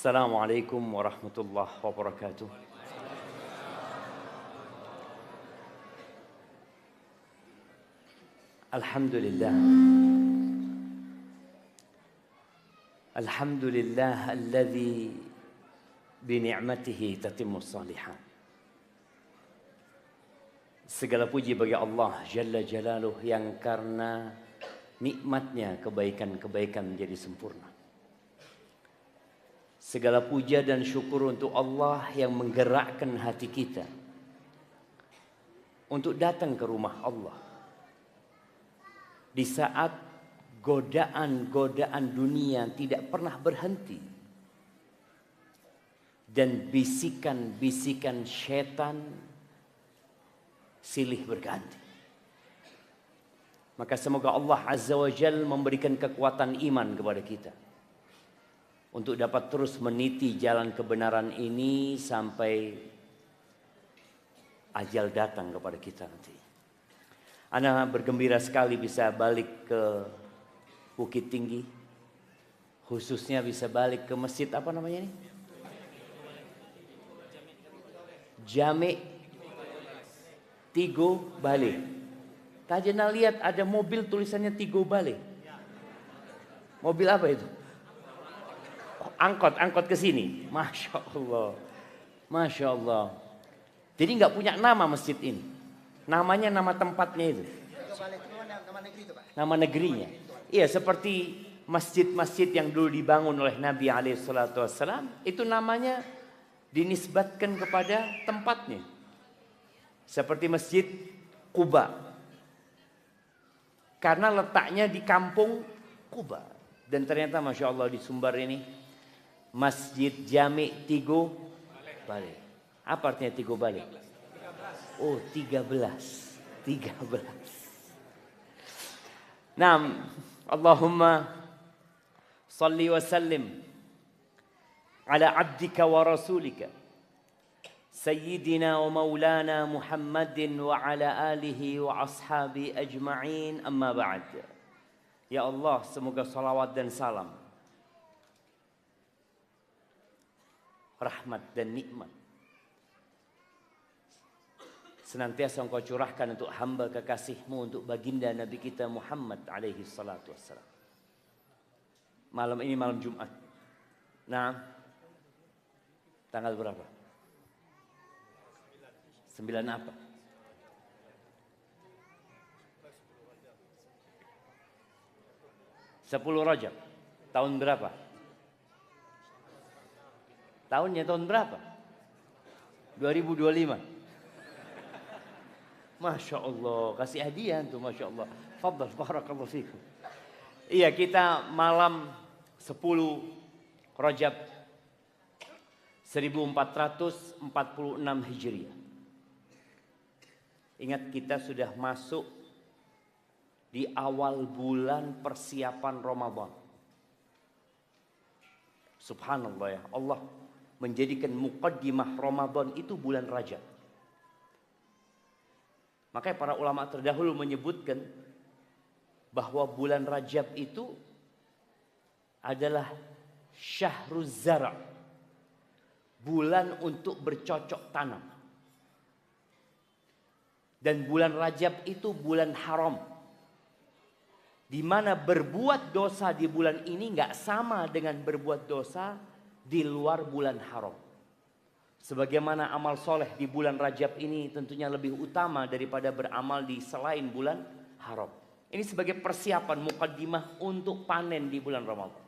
Assalamualaikum warahmatullahi wabarakatuh. Alhamdulillah. Alhamdulillah alladzi bi ni'matihi tatimmus shalihat. Segala puji bagi Allah Jalla Jalaluh yang karena nikmatnya kebaikan-kebaikan menjadi sempurna. Segala puja dan syukur untuk Allah yang menggerakkan hati kita untuk datang ke rumah Allah. Di saat godaan-godaan dunia tidak pernah berhenti. Dan bisikan-bisikan setan silih berganti. Maka semoga Allah Azza wa Jalla memberikan kekuatan iman kepada kita. Untuk dapat terus meniti jalan kebenaran ini sampai ajal datang kepada kita nanti. Ana bergembira sekali bisa balik ke Bukit Tinggi. Khususnya bisa balik ke masjid apa namanya ini? Jami' Tigo Bale. Tajana lihat ada mobil tulisannya Tigo Bale. Mobil apa itu? Angkot ke sini. Masya Allah. Masya Allah. Jadi nggak punya nama masjid ini. Namanya nama tempatnya itu. Nama negerinya. Iya, seperti masjid-masjid yang dulu dibangun oleh Nabi SAW. Itu namanya dinisbatkan kepada tempatnya. Seperti Masjid Quba. Karena letaknya di kampung Quba. Dan ternyata Masya Allah di Sumbar ini Masjid Jami' Tigo Bale. Apa artinya Tigo Bale? Oh, 13. Naam, Allahumma salli wa sallim ala abdika wa rasulika Sayyidina wa maulana Muhammadin wa ala alihi wa ashabi ajma'in, amma ba'd. Ya Allah, semoga salawat dan salam, rahmat dan nikmat senantiasa Engkau curahkan untuk hamba kekasih-Mu, untuk baginda Nabi kita Muhammad alaihi salatu wassalam. Malam ini malam Jumat. Nah, tanggal berapa? 9 apa? Sepuluh Rajab. Tahun berapa? Tahunnya tahun berapa? 2025. Masya Allah, kasih hadiah tuh, Masya Allah. Fadal, barakallahu fikum. Iya, kita malam 10 Rajab 1446 Hijriah. Ingat, kita sudah masuk di awal bulan persiapan Ramadan. Subhanallah ya, Allah menjadikan muqaddimah Ramadan itu bulan Rajab. Makanya para ulama terdahulu menyebutkan bahwa bulan Rajab itu adalah syahruz zara', bulan untuk bercocok tanam. Dan bulan Rajab itu bulan haram, di mana berbuat dosa di bulan ini nggak sama dengan berbuat dosa di luar bulan haram. Sebagaimana amal soleh di bulan Rajab ini tentunya lebih utama daripada beramal di selain bulan haram. Ini sebagai persiapan muqaddimah untuk panen di bulan Ramadan.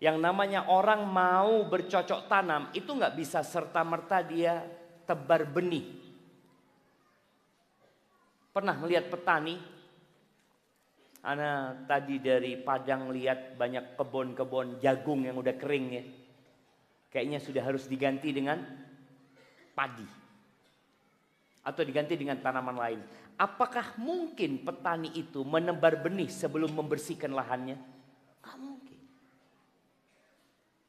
Yang namanya orang mau bercocok tanam itu nggak bisa serta-merta dia tebar benih. Pernah melihat petani? Ana tadi dari Padang lihat banyak kebun-kebun jagung yang udah kering ya. Kayaknya sudah harus diganti dengan padi. Atau diganti dengan tanaman lain. Apakah mungkin petani itu menebar benih sebelum membersihkan lahannya? Nggak mungkin.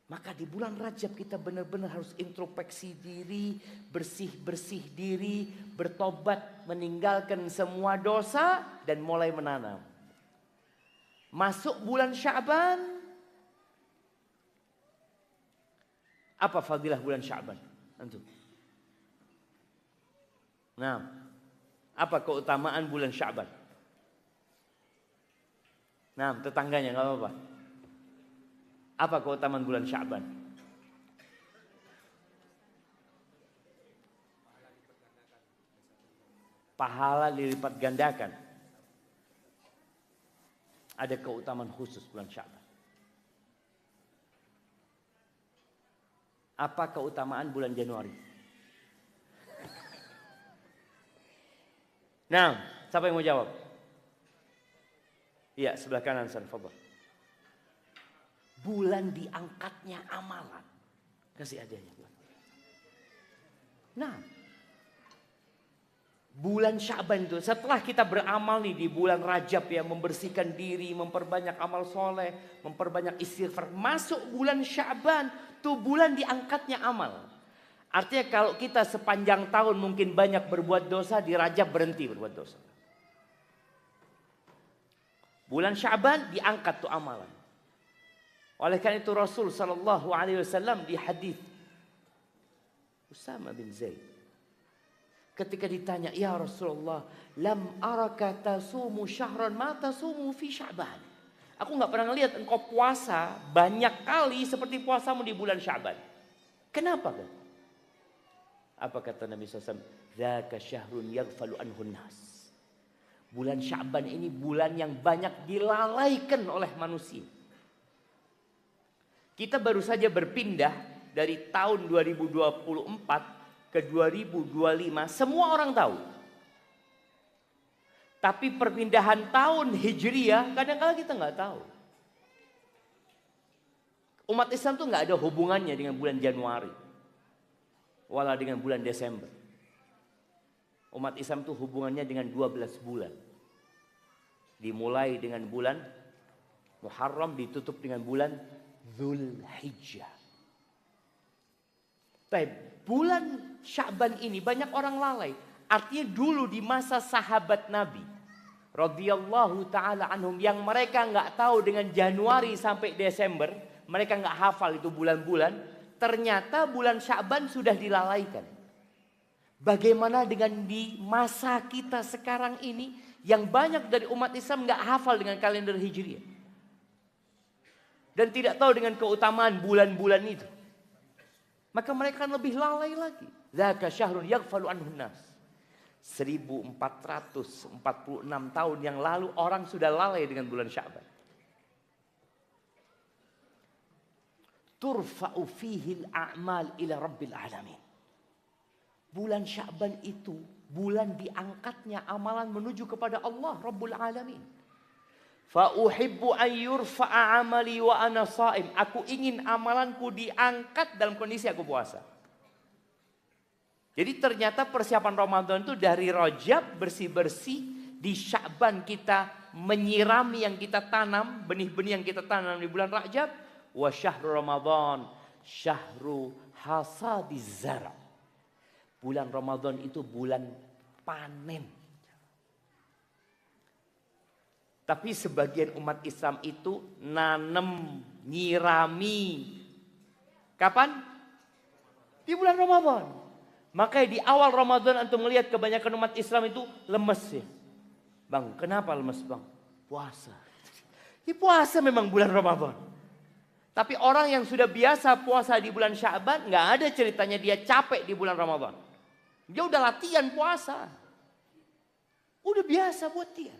Maka di bulan Rajab kita benar-benar harus introspeksi diri, bersih-bersih diri, bertobat, meninggalkan semua dosa dan mulai menanam. Masuk bulan Sya'ban, Apa fadilah bulan Sya'ban? Antum. Nah, apa keutamaan bulan Sya'ban? Nah, tetangganya nggak apa-apa. Apa keutamaan bulan Sya'ban? Pahala dilipat gandakan. Ada keutamaan khusus bulan Sya'ban. Apa keutamaan bulan Januari? Nah, siapa yang mau jawab? Iya, sebelah kanan sana, fadhal. Bulan diangkatnya amalan. Kasih hadiahnya. Nah, bulan Sya'ban itu setelah kita beramal nih di bulan Rajab ya, membersihkan diri, memperbanyak amal soleh, memperbanyak istighfar. Masuk bulan Sya'ban, tuh bulan diangkatnya amal. Artinya kalau kita sepanjang tahun mungkin banyak berbuat dosa, di Rajab berhenti berbuat dosa. Bulan Sya'ban diangkat tuh amalan. Oleh karena itu Rasul sallallahu alaihi wasallam di hadis Usama bin Zaid, ketika ditanya, "Ya Rasulullah, lam araka tasumu syahran ma tasumu fi Sya'ban." Aku enggak pernah lihat engkau puasa banyak kali seperti puasamu di bulan Sya'ban. Kenapa kan? Apa kata Nabi SAW? Dzaka syahrun yaghfalu anhun nas. Bulan Sya'ban ini bulan yang banyak dilalaikan oleh manusia. Kita baru saja berpindah dari tahun 2024 ke 2025, semua orang tahu. Tapi perpindahan tahun Hijriah kadang-kadang kita nggak tahu. Umat Islam tuh nggak ada hubungannya dengan bulan Januari, wala dengan bulan Desember. Umat Islam tuh hubungannya dengan 12 bulan. Dimulai dengan bulan Muharram, ditutup dengan bulan Dzulhijjah. Bulan Sya'ban ini banyak orang lalai. Artinya dulu di masa sahabat Nabi radhiyallahu taala anhum, yang mereka nggak tahu dengan Januari sampai Desember, mereka nggak hafal itu bulan-bulan, ternyata bulan Sya'ban sudah dilalaikan. Bagaimana dengan di masa kita sekarang ini yang banyak dari umat Islam nggak hafal dengan kalender Hijriah dan tidak tahu dengan keutamaan bulan-bulan itu. Maka mereka kan lebih lalai lagi. Dzaka syahrun yaghfalu anhun nas. 1446 tahun yang lalu orang sudah lalai dengan bulan Sya'ban. Turfa'u fihi al-a'mal ila rabbil alamin. Bulan Sya'ban itu bulan diangkatnya amalan menuju kepada Allah Rabbul Alamin. Fa uhibbu an yurfa'a amali wa ana shaim. Aku ingin amalanku diangkat dalam kondisi aku puasa. Jadi ternyata persiapan Ramadan itu dari Rajab bersih-bersih, di Sya'ban kita menyirami yang kita tanam, benih-benih yang kita tanam di bulan Rajab. Wa syahrul Ramadan syahru hasadiz zara'. Bulan Ramadan itu bulan panen. Tapi sebagian umat Islam itu nanem, nyirami. Kapan? Di bulan Ramadan. Makanya di awal Ramadan antum melihat kebanyakan umat Islam itu lemes ya. Bang, kenapa lemes bang? Puasa. Ya puasa memang bulan Ramadan. Tapi orang yang sudah biasa puasa di bulan Sya'ban, nggak ada ceritanya dia capek di bulan Ramadan. Dia udah latihan puasa. Udah biasa buat dia.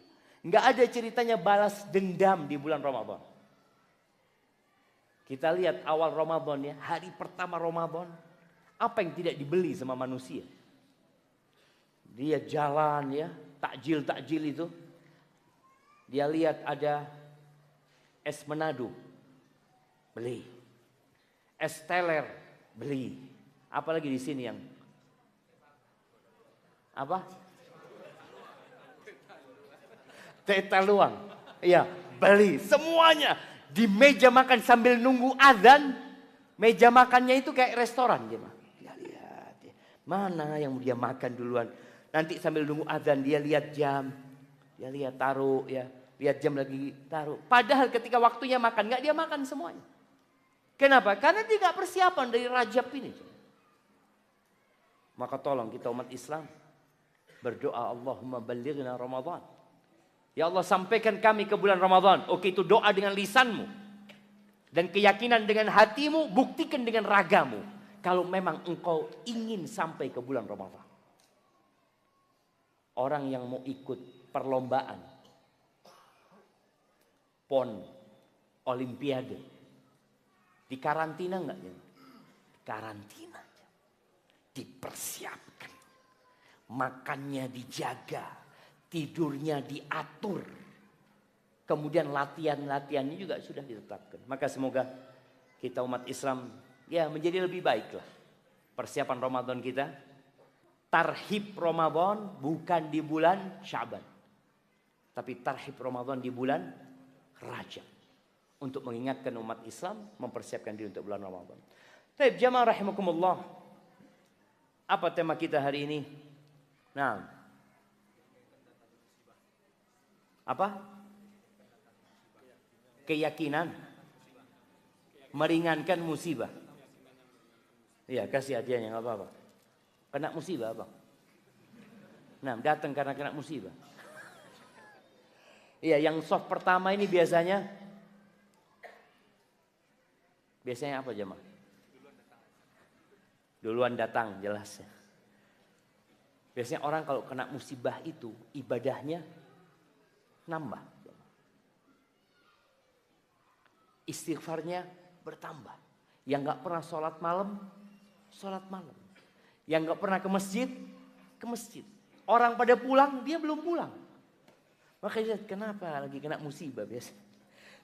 Nggak ada ceritanya balas dendam di bulan Ramadan. Kita lihat awal Ramadan ya, hari pertama Ramadan, apa yang tidak dibeli sama manusia? Dia jalan ya, takjil itu. Dia lihat ada es Manado, beli. Es teler, beli. Apalagi di sini yang apa? Tetaluang. Iya, beli semuanya. Di meja makan sambil nunggu azan. Meja makannya itu kayak restoran dia. Dia lihat ya. Mana yang dia makan duluan. Nanti sambil nunggu azan dia lihat jam. Dia lihat taruh ya. Lihat jam lagi taruh. Padahal ketika waktunya makan enggak dia makan semuanya. Kenapa? Karena dia nggak persiapan dari Rajab ini. Maka tolong kita umat Islam berdoa, Allahumma ballighna Ramadan. Ya Allah, sampaikan kami ke bulan Ramadan. Oke, itu doa dengan lisanmu. Dan keyakinan dengan hatimu, buktikan dengan ragamu. Kalau memang engkau ingin sampai ke bulan Ramadan. Orang yang mau ikut perlombaan, PON, Olimpiade, di karantina enggak? Karantina. Dipersiapkan. Makannya dijaga. Tidurnya diatur. Kemudian latihan-latihannya juga sudah ditetapkan. Maka semoga kita umat Islam ya menjadi lebih baik lah. Persiapan Ramadan kita. Tarhib Ramadan bukan di bulan Syaban. Tapi tarhib Ramadan di bulan Rajab. Untuk mengingatkan umat Islam mempersiapkan diri untuk bulan Ramadan. Baik, jamaah rahimakumullah. Apa tema kita hari ini? Nah. Apa? Keyakinan meringankan musibah. Iya, kasih hadiahnya enggak apa-apa. Kena musibah, Bang. Nah, datang karena kena musibah. Iya, yang soft pertama ini biasanya apa jemaah? Duluan datang, jelas ya. Biasanya orang kalau kena musibah itu ibadahnya nambah. Istighfarnya bertambah. Yang gak pernah sholat malam. Yang gak pernah ke masjid. Orang pada pulang, dia belum pulang. Makanya kenapa lagi kena musibah biasa.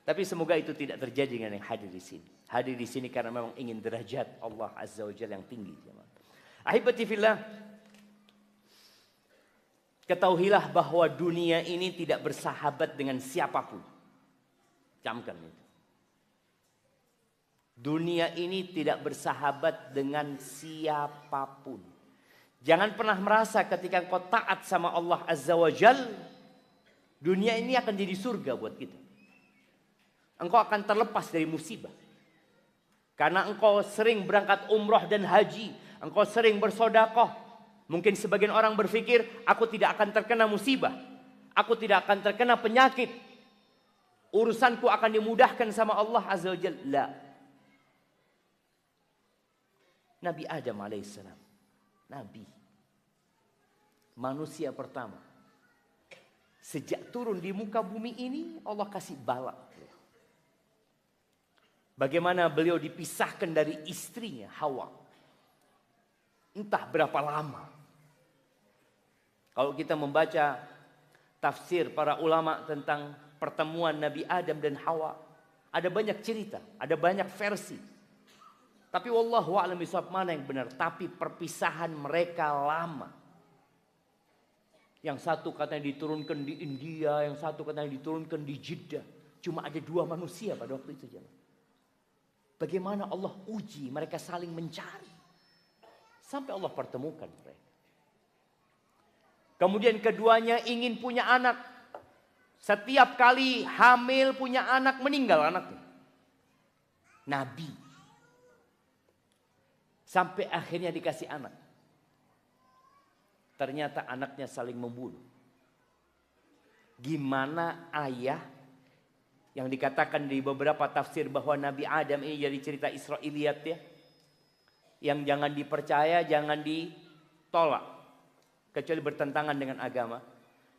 Tapi semoga itu tidak terjadi dengan yang hadir di sini. Hadir di sini karena memang ingin derajat Allah Azza wa Jalla yang tinggi. Ahibati fillah. Ketahuilah bahwa dunia ini tidak bersahabat dengan siapapun. Camkan itu. Dunia ini tidak bersahabat dengan siapapun. Jangan pernah merasa ketika engkau taat sama Allah Azza wa Jalla, dunia ini akan jadi surga buat kita. Engkau akan terlepas dari musibah. Karena engkau sering berangkat umrah dan haji. Engkau sering bersodakoh. Mungkin sebagian orang berpikir, aku tidak akan terkena musibah. Aku tidak akan terkena penyakit. Urusanku akan dimudahkan sama Allah Azza wa Jalla. Nabi Adam alaihissalam. Nabi. Manusia pertama. Sejak turun di muka bumi ini, Allah kasih bala. Bagaimana beliau dipisahkan dari istrinya Hawa. Entah berapa lama. Kalau kita membaca tafsir para ulama tentang pertemuan Nabi Adam dan Hawa, ada banyak cerita, ada banyak versi. Tapi wallahu a'lam bishawab mana yang benar. Tapi perpisahan mereka lama. Yang satu katanya diturunkan di India, yang satu katanya diturunkan di Jeddah. Cuma ada 2 manusia pada waktu itu. Bagaimana Allah uji mereka saling mencari. Sampai Allah pertemukan mereka. Kemudian keduanya ingin punya anak. Setiap kali hamil punya anak meninggal anaknya. Nabi. Sampai akhirnya dikasih anak. Ternyata anaknya saling membunuh. Gimana ayah yang dikatakan di beberapa tafsir bahwa Nabi Adam ini jadi cerita Israiliyat ya. Yang jangan dipercaya, jangan ditolak. Kecuali bertentangan dengan agama.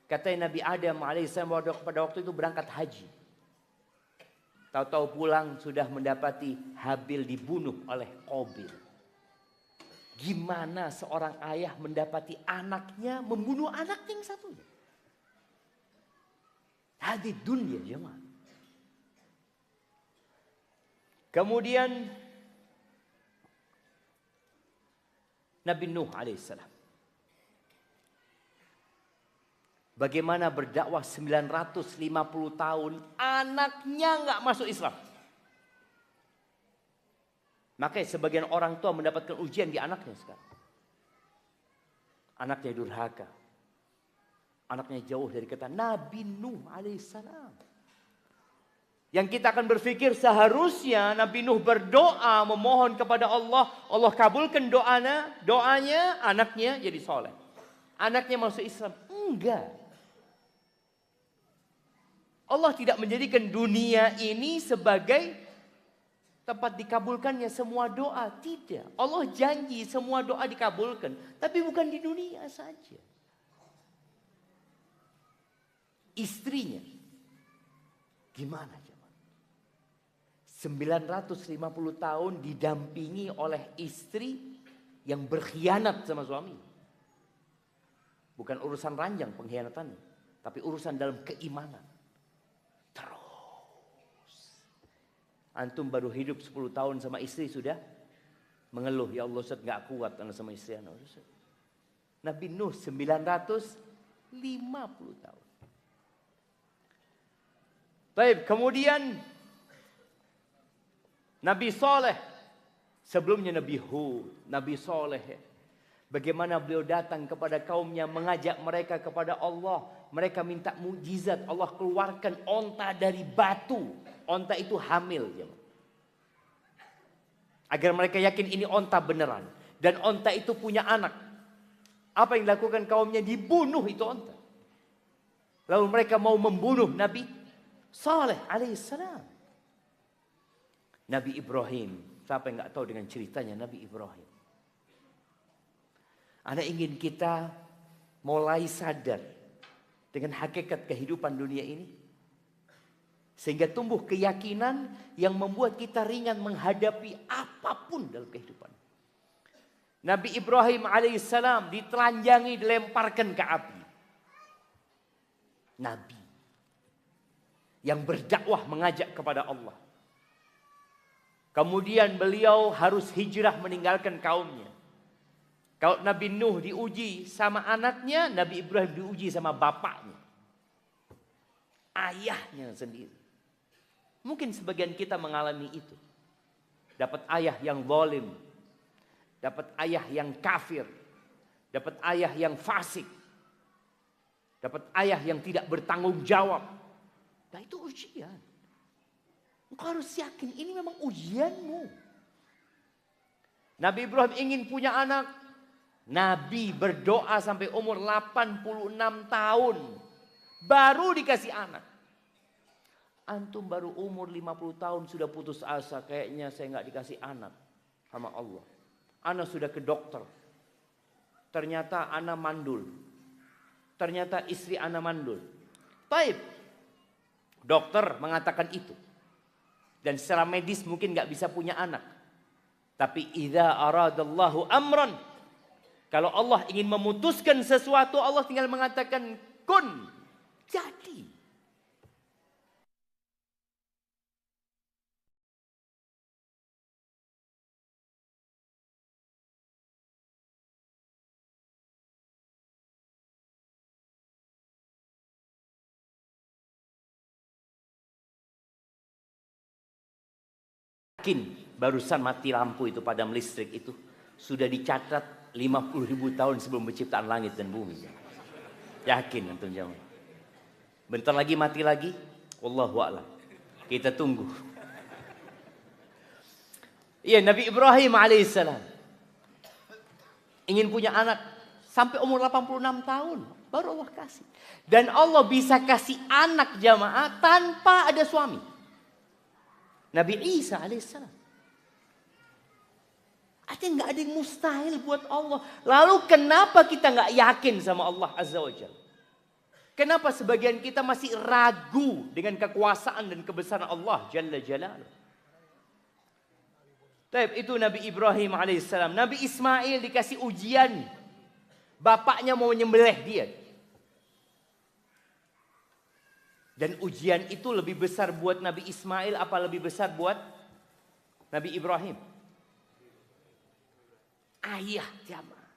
Katanya Nabi Adam alaihissalam pada waktu itu berangkat haji. Tahu-tahu pulang sudah mendapati Habil dibunuh oleh Qabil. Gimana seorang ayah mendapati anaknya membunuh anaknya yang satunya? Hadid dunia jemaah. Kemudian Nabi Nuh alaihissalam. Bagaimana berdakwah 950 tahun anaknya nggak masuk Islam. Makanya sebagian orang tua mendapatkan ujian di anaknya sekarang. Anaknya durhaka. Anaknya jauh dari kata Nabi Nuh alaihissalam. Yang kita akan berpikir seharusnya Nabi Nuh berdoa memohon kepada Allah. Allah kabulkan doanya, anaknya jadi soleh. Anaknya masuk Islam. Enggak. Allah tidak menjadikan dunia ini sebagai tempat dikabulkannya semua doa. Tidak. Allah janji semua doa dikabulkan. Tapi bukan di dunia saja. Istrinya. Gimana? 950 tahun didampingi oleh istri yang berkhianat sama suami. Bukan urusan ranjang pengkhianatannya, tapi urusan dalam keimanan. Terus. Antum baru hidup 10 tahun sama istri sudah mengeluh, ya Allah Ustaz gak kuat sama istri anak. Nabi Nuh 950 tahun. Baik, kemudian Nabi Saleh, sebelumnya Nabi Hud, Nabi Saleh. Bagaimana beliau datang kepada kaumnya, mengajak mereka kepada Allah. Mereka minta mukjizat, Allah keluarkan onta dari batu. Onta itu hamil. Agar mereka yakin ini onta beneran. Dan onta itu punya anak. Apa yang dilakukan kaumnya? Dibunuh itu onta. Lalu mereka mau membunuh Nabi Saleh alaihissalam. Nabi Ibrahim, siapa yang nggak tahu dengan ceritanya Nabi Ibrahim? Anda ingin kita mulai sadar dengan hakikat kehidupan dunia ini, sehingga tumbuh keyakinan yang membuat kita ringan menghadapi apapun dalam kehidupan. Nabi Ibrahim alaihissalam ditelanjangi, dilemparkan ke api. Nabi yang berdakwah mengajak kepada Allah. Kemudian beliau harus hijrah meninggalkan kaumnya. Kalau Nabi Nuh diuji sama anaknya, Nabi Ibrahim diuji sama bapaknya. Ayahnya sendiri. Mungkin sebagian kita mengalami itu. Dapat ayah yang zalim. Dapat ayah yang kafir. Dapat ayah yang fasik. Dapat ayah yang tidak bertanggung jawab. Nah itu ujian. Engkau harus yakin ini memang ujianmu. Nabi Ibrahim ingin punya anak. Nabi berdoa sampai umur 86 tahun. Baru dikasih anak. Antum baru umur 50 tahun sudah putus asa. Kayaknya saya nggak dikasih anak sama Allah. Anak sudah ke dokter. Ternyata anak mandul. Ternyata istri anak mandul. Baik. Dokter mengatakan itu. Dan secara medis mungkin nggak bisa punya anak. Tapi idza aradallahu amran, kalau Allah ingin memutuskan sesuatu, Allah tinggal mengatakan kun, jadi. Yakin barusan mati lampu itu padam listrik itu sudah dicatat 50.000 tahun sebelum penciptaan langit dan bumi. Yakin antum jamaah. Bentar lagi mati lagi, wallahu a'lam. Kita tunggu. Iya, Nabi Ibrahim alaihissalam ingin punya anak sampai umur 86 tahun baru Allah kasih. Dan Allah bisa kasih anak jamaah tanpa ada suami. Nabi Isa alaihissalam. Artinya nggak ada yang mustahil buat Allah. Lalu kenapa kita nggak yakin sama Allah Azza wa Jalla? Kenapa sebagian kita masih ragu dengan kekuasaan dan kebesaran Allah Jalla Jalaluh? Itu Nabi Ibrahim alaihissalam. Nabi Ismail dikasih ujian. Bapaknya mau nyembelih dia. Dan ujian itu lebih besar buat Nabi Ismail apa lebih besar buat Nabi Ibrahim? Ayah jamaah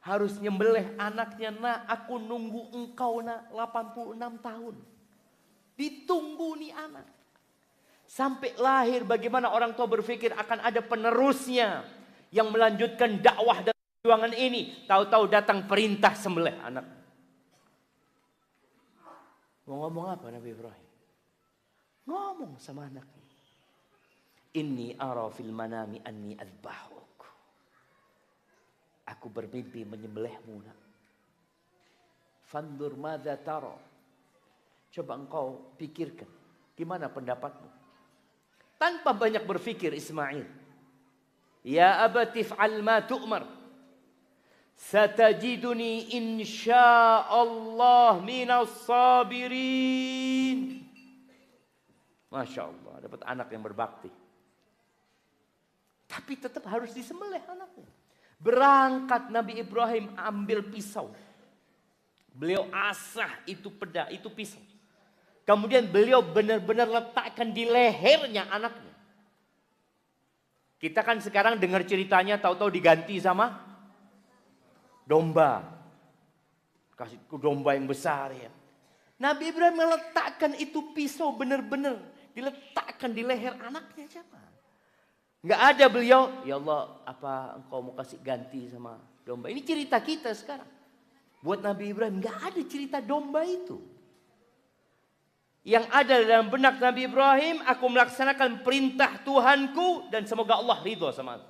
harus nyembelih anaknya. Nak, aku nunggu engkau nak 86 tahun. Ditunggu nih anak. Sampai lahir bagaimana orang tua berpikir akan ada penerusnya yang melanjutkan dakwah dan perjuangan ini. Tahu-tahu datang perintah sembelih anak. Mau ngomong apa Nabi Ibrahim? Ngomong sama anaknya. Inni ara fil manami anni adbahuk. Aku bermimpi menyembelihmu. Fandur madza tara. Coba engkau pikirkan. Gimana pendapatmu? Tanpa banyak berpikir Ismail. Ya abati fa'al ma tu'mar. Satajiduni insyaallah minas sabirin. Masya Allah, dapat anak yang berbakti. Tapi tetap harus disembelih anaknya. Berangkat Nabi Ibrahim ambil pisau. Beliau asah itu peda, itu pisau. Kemudian beliau benar-benar letakkan di lehernya anaknya. Kita kan sekarang dengar ceritanya tahu-tahu diganti sama domba. Kasih domba yang besar ya. Nabi Ibrahim meletakkan itu pisau benar-benar diletakkan di leher anaknya siapa? Enggak ada beliau, ya Allah, apa engkau mau kasih ganti sama domba? Ini cerita kita sekarang. Buat Nabi Ibrahim enggak ada cerita domba itu. Yang ada dalam benak Nabi Ibrahim, aku melaksanakan perintah Tuhanku dan semoga Allah ridho sama aku.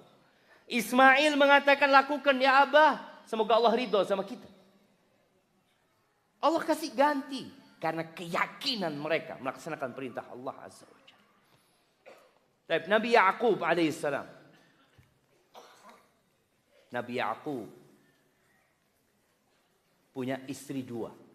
Ismail mengatakan lakukan ya Abah, semoga Allah ridho sama kita. Allah kasih ganti karena keyakinan mereka melaksanakan perintah Allah Azza wa Jalla. Nabi Ya'qub alaihissalam. Nabi Ya'qub punya istri 2.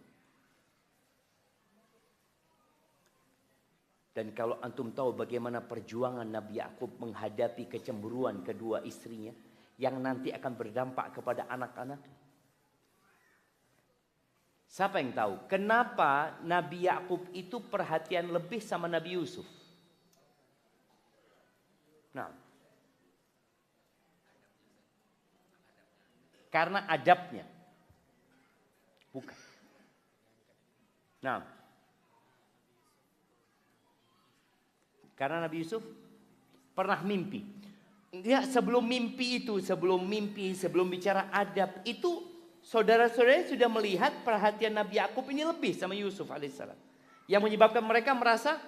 Dan kalau antum tahu bagaimana perjuangan Nabi Ya'qub menghadapi kecemburuan kedua istrinya yang nanti akan berdampak kepada anak-anaknya. Siapa yang tahu kenapa Nabi Ya'qub itu perhatian lebih sama Nabi Yusuf? Nah, karena adabnya, bukan. Nah, karena Nabi Yusuf pernah mimpi. Dia sebelum mimpi, sebelum bicara adab itu, saudara-saudaranya sudah melihat perhatian Nabi Ya'qub ini lebih sama Yusuf alaihissalam, yang menyebabkan mereka merasa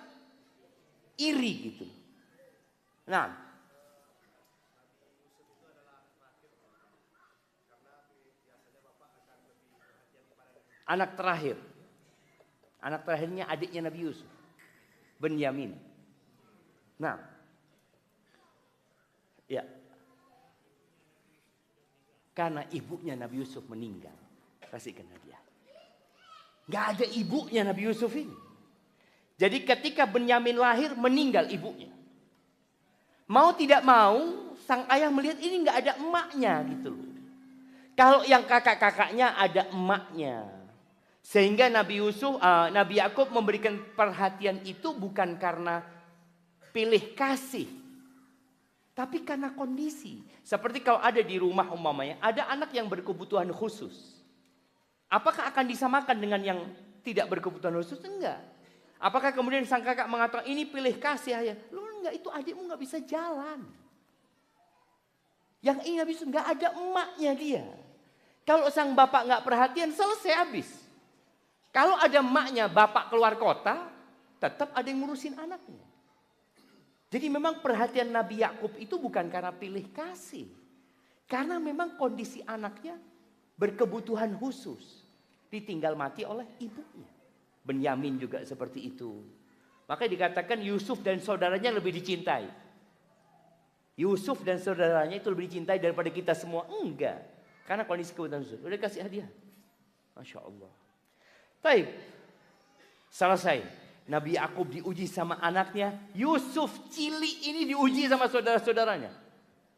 iri gitu. Nah, anak terakhirnya adiknya Nabi Yusuf, Benyamin. Nah, ya, karena ibunya Nabi Yusuf meninggal, kasihkan hadiah. Gak ada ibunya Nabi Yusuf ini. Jadi ketika Benyamin lahir meninggal ibunya. Mau tidak mau, sang ayah melihat ini nggak ada emaknya gitu loh. Kalau yang kakak-kakaknya ada emaknya. Sehingga Nabi Ya'qub memberikan perhatian itu bukan karena pilih kasih. Tapi karena kondisi. Seperti kalau ada di rumah umpamanya, ada anak yang berkebutuhan khusus. Apakah akan disamakan dengan yang tidak berkebutuhan khusus? Enggak. Apakah kemudian sang kakak mengatakan ini pilih kasih ayah? Lu enggak, itu adikmu enggak bisa jalan. Yang ini habis enggak ada emaknya dia. Kalau sang bapak enggak perhatian selesai habis. Kalau ada emaknya, bapak keluar kota, tetap ada yang ngurusin anaknya. Jadi memang perhatian Nabi Ya'qub itu bukan karena pilih kasih. Karena memang kondisi anaknya berkebutuhan khusus. Ditinggal mati oleh ibunya. Benyamin juga seperti itu. Makanya dikatakan Yusuf dan saudaranya lebih dicintai. Yusuf dan saudaranya itu lebih dicintai daripada kita semua. Enggak. Karena kondisi kebutuhan khusus. Udah kasih hadiah. Masya Allah. Baik. Selesai. Nabi Ya'qub diuji sama anaknya. Yusuf cilik ini diuji sama saudara-saudaranya.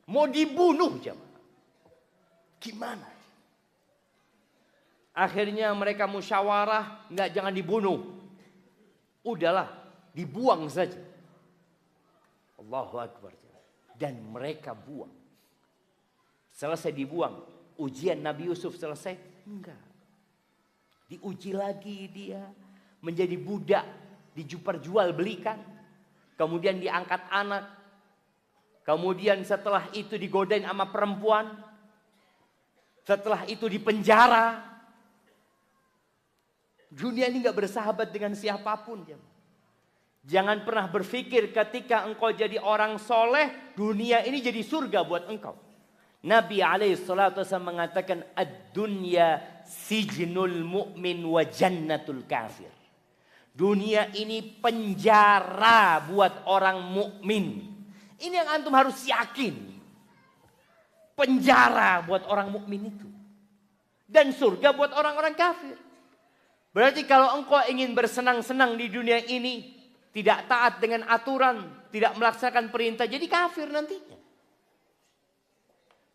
Mau dibunuh jemaah. Gimana? Akhirnya mereka musyawarah, enggak, jangan dibunuh. Udahlah, dibuang saja. Allahu Akbar. Dan mereka buang. Selesai dibuang, ujian Nabi Yusuf selesai? Enggak. Diuji lagi dia, menjadi budak, diperjual belikan. Kemudian diangkat anak. Kemudian setelah itu digodain sama perempuan. Setelah itu dipenjara. Dunia ini gak bersahabat dengan siapapun. Jangan pernah berpikir ketika engkau jadi orang soleh, dunia ini jadi surga buat engkau. Nabi SAW mengatakan, ad-dunya sijnul mu'min wa jannatul kafir. Dunia ini penjara buat orang mukmin. Ini yang antum harus yakin. Penjara buat orang mukmin itu. Dan surga buat orang-orang kafir. Berarti kalau engkau ingin bersenang-senang di dunia ini, tidak taat dengan aturan, tidak melaksanakan perintah, jadi kafir nantinya.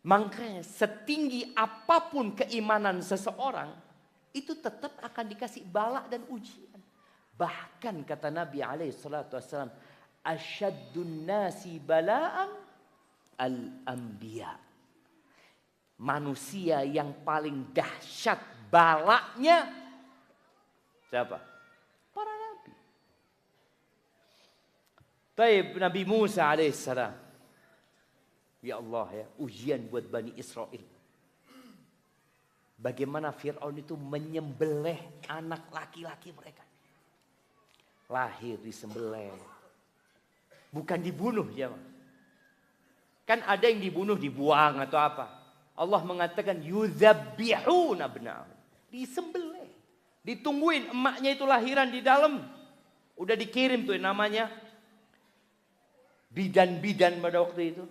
Makanya setinggi apapun keimanan seseorang, itu tetap akan dikasih bala dan ujian. Bahkan kata Nabi SAW, asyaddun nasi bala'an al-anbiya. Manusia yang paling dahsyat balanya siapa? Para nabi. Taib Nabi Musa alaihissalam. Ya Allah ya, ujian buat Bani Israel. Bagaimana Fir'aun itu menyembelih anak laki-laki mereka. Lahir disembelih. Bukan dibunuh ya. Kan ada yang dibunuh, dibuang atau apa. Allah mengatakan yuzabbihuna abna'ahum. Disembelih. Ditungguin emaknya itu lahiran di dalam. Udah dikirim tuh namanya bidan-bidan pada waktu itu.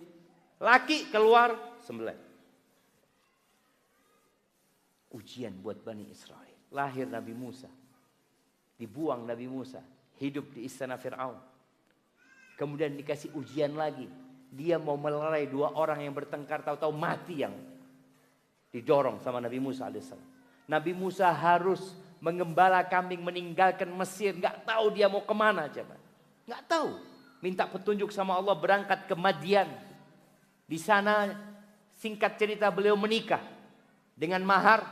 Laki keluar sembelih. Ujian buat Bani Israel. Lahir Nabi Musa. Dibuang Nabi Musa. Hidup di istana Fir'aun. Kemudian dikasih ujian lagi. Dia mau melerai dua orang yang bertengkar. Tahu-tahu mati yang didorong sama Nabi Musa AS. Nabi Musa harus mengembala kambing meninggalkan Mesir. Nggak tahu dia mau kemana coba. Nggak tahu. Minta petunjuk sama Allah berangkat ke Madian. Di sana singkat cerita beliau menikah. Dengan mahar.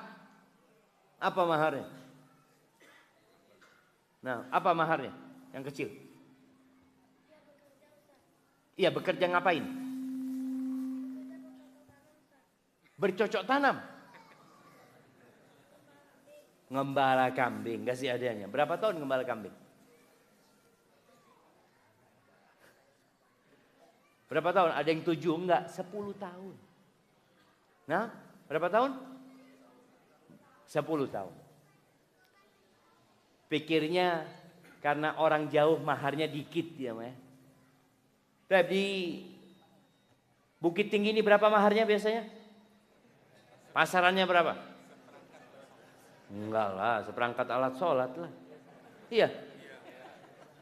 Apa maharnya? Nah, apa maharnya? Yang kecil. Iya, bekerja ngapain? Bercocok tanam. Ngembala kambing, kasih hadiahnya. Berapa tahun ngembala kambing? Berapa tahun? Ada yang 7? Enggak, 10 tahun. Nah, berapa tahun? 10 tahun. Pikirnya karena orang jauh maharnya dikit ya, Mah. Tapi Bukit Tinggi ini berapa maharnya biasanya? Pasarannya berapa? Enggak lah, seperangkat alat sholat lah. Iya.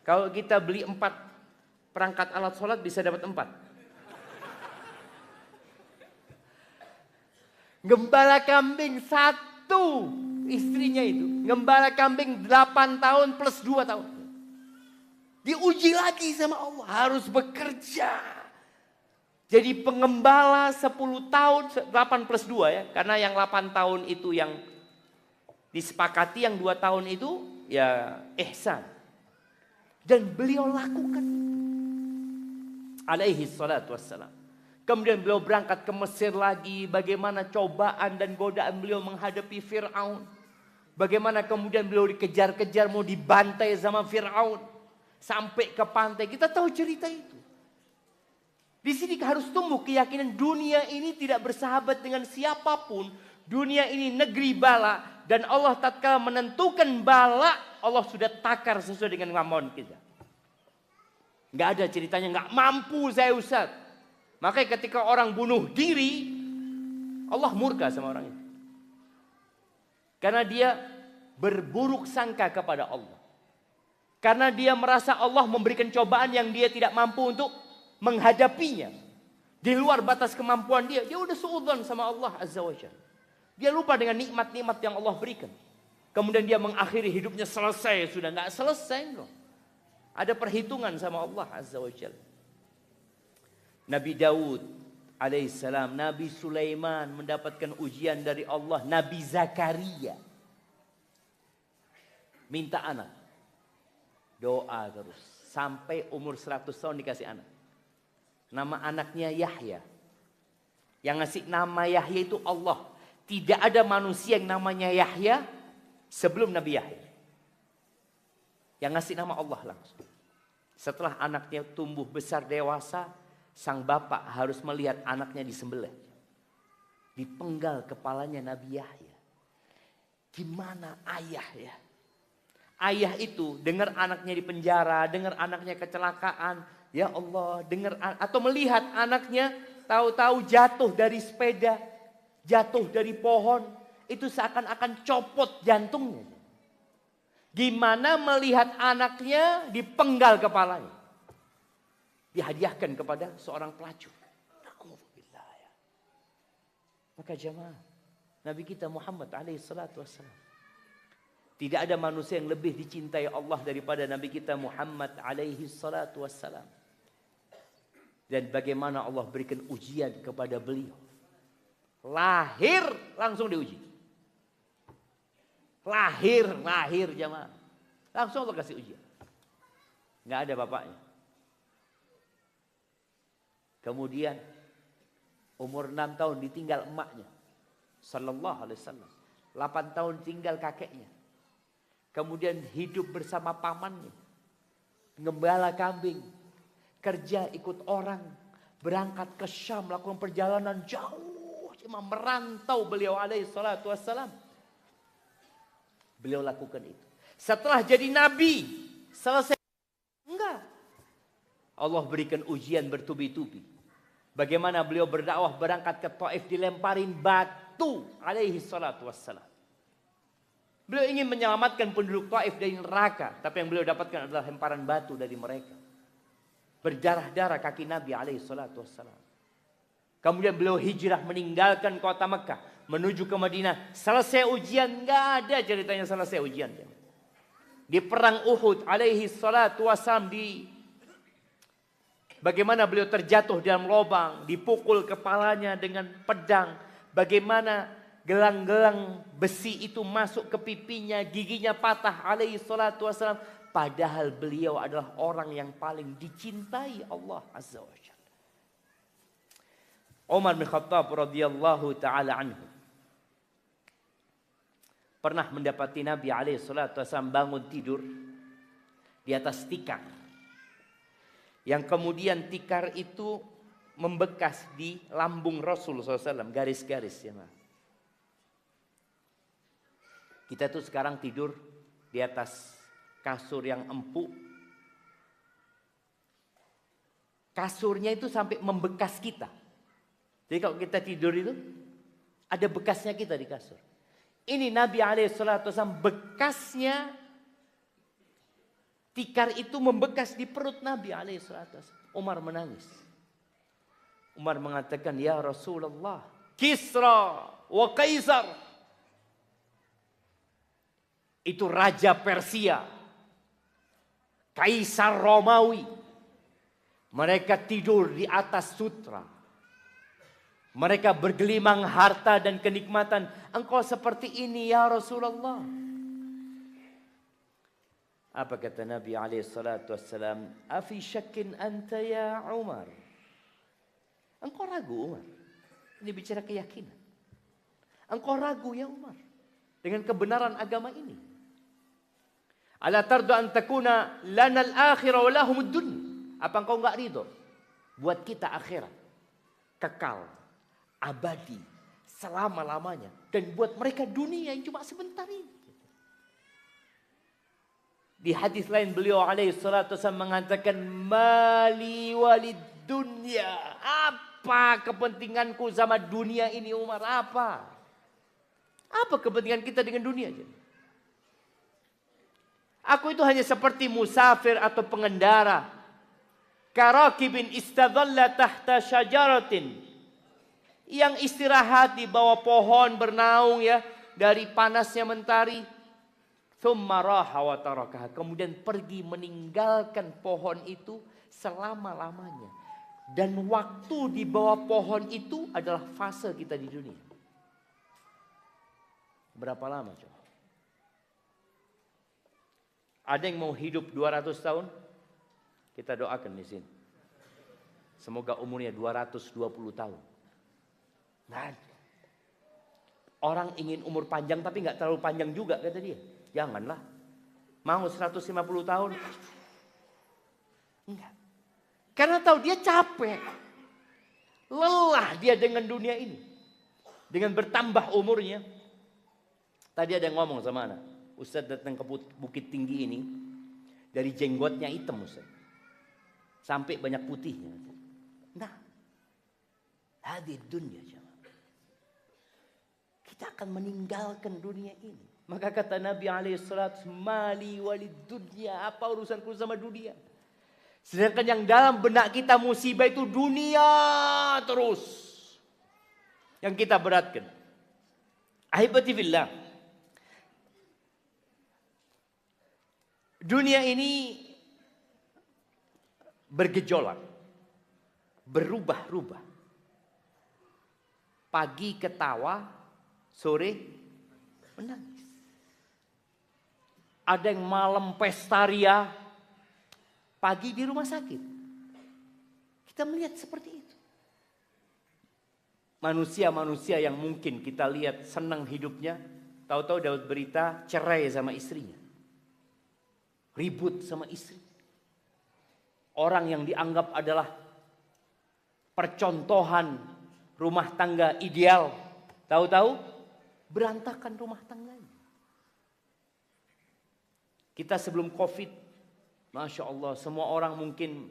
Kalau kita beli 4 perangkat alat sholat bisa dapat 4. Gembala kambing 1 istrinya itu. Gembala kambing 8 tahun plus 2 tahun. Diuji lagi sama Allah. Harus bekerja. Jadi pengembala 10 tahun, 8 plus 2 ya. Karena yang 8 tahun itu yang disepakati, yang 2 tahun itu ya ihsan. Dan beliau lakukan. Alaihi salatu wassalam. Kemudian beliau berangkat ke Mesir lagi. Bagaimana cobaan dan godaan beliau menghadapi Fir'aun. Bagaimana kemudian beliau dikejar-kejar mau dibantai sama Fir'aun. Sampai ke pantai. Kita tahu cerita itu. Di sini harus tumbuh keyakinan dunia ini tidak bersahabat dengan siapapun. Dunia ini negeri bala. Dan Allah tatkala menentukan bala. Allah sudah takar sesuai dengan kemauan kita. Nggak ada ceritanya nggak mampu saya Ustaz. Makanya ketika orang bunuh diri, Allah murka sama orang itu. Karena dia berburuk sangka kepada Allah. Karena dia merasa Allah memberikan cobaan yang dia tidak mampu untuk menghadapinya. Di luar batas kemampuan dia. Dia udah suudzon sama Allah Azza wa Jalla. Dia lupa dengan nikmat-nikmat yang Allah berikan. Kemudian dia mengakhiri hidupnya selesai. Sudah nggak selesai loh. Ada perhitungan sama Allah Azza wa Jalla. Nabi Daud alaihissalam, Nabi Sulaiman mendapatkan ujian dari Allah. Nabi Zakaria minta anak. Doa terus. Sampai umur 100 tahun dikasih anak. Nama anaknya Yahya. Yang ngasih nama Yahya itu Allah. Tidak ada manusia yang namanya Yahya sebelum Nabi Yahya. Yang ngasih nama Allah langsung. Setelah anaknya tumbuh besar dewasa, sang bapak harus melihat anaknya disembelih. Dipenggal kepalanya Nabi Yahya. Gimana ayah ya? Ayah itu dengar anaknya di penjara, dengar anaknya kecelakaan. Ya Allah, dengar atau melihat anaknya tahu-tahu jatuh dari sepeda, jatuh dari pohon. Itu seakan-akan copot jantungnya. Gimana melihat anaknya dipenggal kepalanya. Dihadiahkan kepada seorang pelacur. Maka jemaah, Nabi kita Muhammad alaihissalatu wassalam. Tidak ada manusia yang lebih dicintai Allah daripada Nabi kita Muhammad alaihissalatu wassalam. Dan bagaimana Allah berikan ujian kepada beliau. Lahir langsung diuji. Lahir jemaah. Langsung Allah kasih ujian. Nggak ada bapaknya. Kemudian umur 6 tahun ditinggal emaknya. Sallallahu alaihi wasallam. 8 tahun tinggal kakeknya. Kemudian hidup bersama pamannya. Gembala kambing. Kerja ikut orang. Berangkat ke Syam. Melakukan perjalanan jauh. Cuma merantau beliau alaihi salatu wassalam. Beliau lakukan itu. Setelah jadi nabi, selesai. Enggak. Allah berikan ujian bertubi-tubi. Bagaimana beliau berdakwah berangkat ke Taif dilemparin batu alaihi salatu wassalam. Beliau ingin menyelamatkan penduduk Taif dari neraka. Tapi yang beliau dapatkan adalah lemparan batu dari mereka. Berdarah-darah kaki Nabi alaihi salatu wassalam. Kemudian beliau hijrah meninggalkan kota Mekah. Menuju ke Madinah. Selesai ujian. Nggak ada ceritanya selesai ujian. Di perang Uhud alaihi salatu wassalam. Bagaimana beliau terjatuh dalam lubang. Dipukul kepalanya dengan pedang. Bagaimana gelang-gelang besi itu masuk ke pipinya. Giginya patah alaihi salatu wassalam. Padahal beliau adalah orang yang paling dicintai Allah Azza wa Jalla. Umar bin Khattab radhiyallahu ta'ala anhu. Pernah mendapati Nabi SAW bangun tidur di atas tikar. Yang kemudian tikar itu membekas di lambung Rasul SAW. Garis-garis ya. Kita tuh sekarang tidur di atas kasur yang empuk. Kasurnya itu sampai membekas kita. Jadi kalau kita tidur itu ada bekasnya kita di kasur. Ini Nabi SAW bekasnya tikar itu membekas di perut Nabi SAW. Umar menangis. Umar mengatakan, ya Rasulullah, Kisra wa Kaisar. Itu Raja Persia. Kaisar Romawi. Mereka tidur di atas sutra. Mereka bergelimang harta dan kenikmatan. Engkau seperti ini ya Rasulullah. Apa kata Nabi SAW? Afi syakin anta ya Umar. Engkau ragu Umar. Ini bicara keyakinan. Engkau ragu ya Umar. Dengan kebenaran agama ini. Ala tardu an takuna lana al-akhirah wa lahumud dunya. Apa engkau enggak ridho? Buat kita akhirat. Kekal. Abadi selama-lamanya dan buat mereka dunia yang cuma sebentar ini. Di hadis lain beliau alaihi salatu wasallam mengatakan mali walid dunya. Apa kepentinganku sama dunia ini Umar? Apa? Apa kepentingan kita dengan dunia? Aku itu hanya seperti musafir atau pengendara. Karakibin istadalla tahta syajaratin. Yang istirahat di bawah pohon bernaung ya dari panasnya mentari. Tsumma raha wa tarakaha. Kemudian pergi meninggalkan pohon itu selama-lamanya. Dan waktu di bawah pohon itu adalah fase kita di dunia. Berapa lama coba? Ada yang mau hidup 200 tahun? Kita doakan di sini. Semoga umurnya 220 tahun. Nah, orang ingin umur panjang tapi nggak terlalu panjang juga kata dia. Janganlah. Mau 150 tahun. Enggak. Karena tahu dia capek. Lelah dia dengan dunia ini. Dengan bertambah umurnya. Tadi ada yang ngomong sama anak. Ustaz datang ke Bukit Tinggi ini. Dari jenggotnya hitam Ustaz. Sampai banyak putihnya. Nah. Hadir dunia. Kita akan meninggalkan dunia ini. Maka kata Nabi alaihissalam, mali walid dunia, apa urusanku sama dunia? Sedangkan yang dalam benak kita musibah itu dunia terus. Yang kita beratkan. Ahibati fillah. Dunia ini bergejolak. Berubah-ubah. Pagi ketawa, sore menangis. Ada yang malam pestaria, pagi di rumah sakit. Kita melihat seperti itu. Manusia-manusia yang mungkin kita lihat senang hidupnya, tahu-tahu dapat berita cerai sama istrinya. Ribut sama istri. Orang yang dianggap adalah percontohan rumah tangga ideal, tahu-tahu berantakan rumah tangganya. Kita sebelum Covid, Masya Allah, semua orang mungkin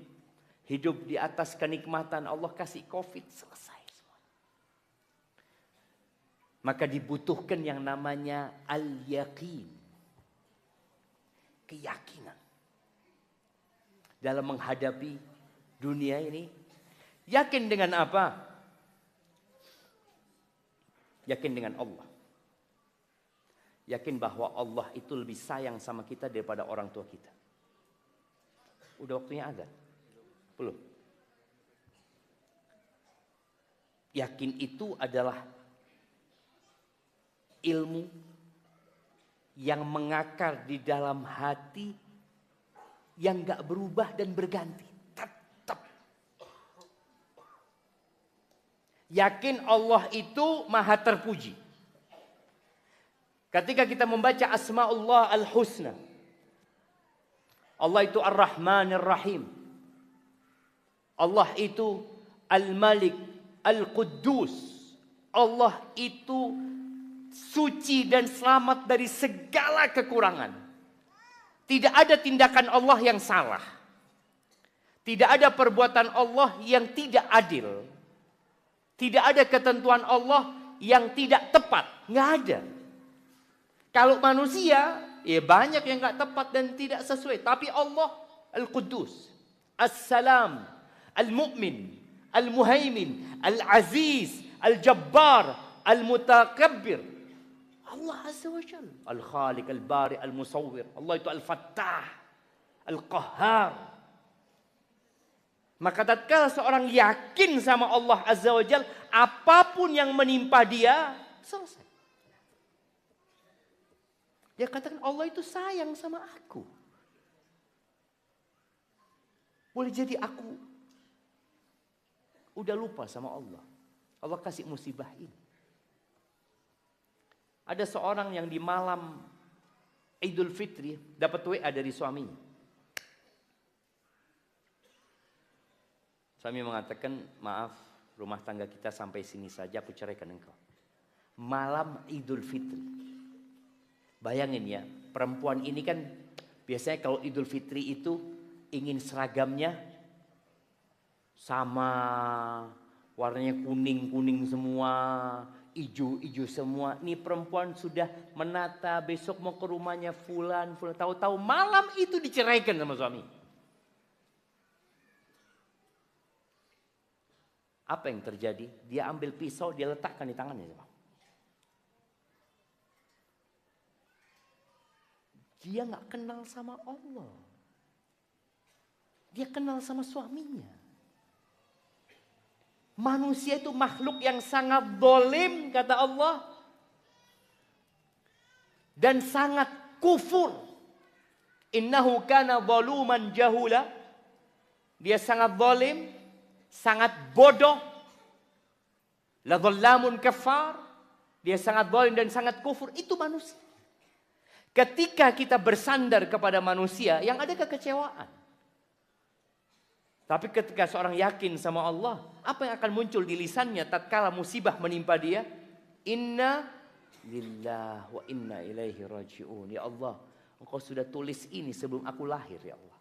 hidup di atas kenikmatan. Allah kasih Covid, selesai semua. Maka dibutuhkan yang namanya al-yaqin. Keyakinan. Dalam menghadapi dunia ini. Yakin dengan apa? Yakin dengan Allah. Yakin bahwa Allah itu lebih sayang sama kita daripada orang tua kita. Udah waktunya azan? Belum. Yakin itu adalah ilmu yang mengakar di dalam hati yang gak berubah dan berganti. Tetap. Yakin Allah itu maha terpuji. Ketika kita membaca Asma'ullah Al-Husna. Allah itu Ar-Rahman Ar-Rahim. Allah itu Al-Malik Al-Quddus. Allah itu suci dan selamat dari segala kekurangan. Tidak ada tindakan Allah yang salah. Tidak ada perbuatan Allah yang tidak adil. Tidak ada ketentuan Allah yang tidak tepat. Nggak ada. Kalau manusia, ya banyak yang nggak tepat dan tidak sesuai. Tapi Allah Al-Quddus, As-Salam, Al-Mu'min, Al-Muhaimin, Al-Aziz, Al-Jabbar, Al-Mutakabbir. Allah Azza wa Jalla. Al-Khaliq, Al-Bari, Al-Musawwir. Allah itu Al-Fattah, Al-Qahhar. Maka tatkala seorang yakin sama Allah Azza wa Jalla, apapun yang menimpa dia, selesai. Dia katakan Allah itu sayang sama aku. Boleh jadi aku udah lupa sama Allah. Allah kasih musibah ini. Ada seorang yang di malam Idul Fitri dapat WA dari suaminya. Suami mengatakan, maaf, rumah tangga kita sampai sini saja, aku ceraikan engkau. Malam Idul Fitri. Bayangin ya, perempuan ini kan biasanya kalau Idul Fitri itu ingin seragamnya sama, warnanya kuning-kuning semua, hijau-hijau semua. Ini perempuan sudah menata besok mau ke rumahnya fulan. Tahu-tahu malam itu diceraikan sama suami. Apa yang terjadi? Dia ambil pisau, dia letakkan di tangannya. Dia nggak kenal sama Allah. Dia kenal sama suaminya. Manusia itu makhluk yang sangat zalim, kata Allah. Dan sangat kufur. Innahu kana zaluman jahula. Dia sangat zalim, sangat bodoh. La dhallamun kafar. Dia sangat zalim dan sangat kufur. Itu manusia. Ketika kita bersandar kepada manusia, yang ada kekecewaan. Tapi ketika seorang yakin sama Allah, apa yang akan muncul di lisannya tatkala musibah menimpa dia? Inna lillah wa inna ilaihi raji'un. Ya Allah, Engkau sudah tulis ini sebelum aku lahir ya Allah.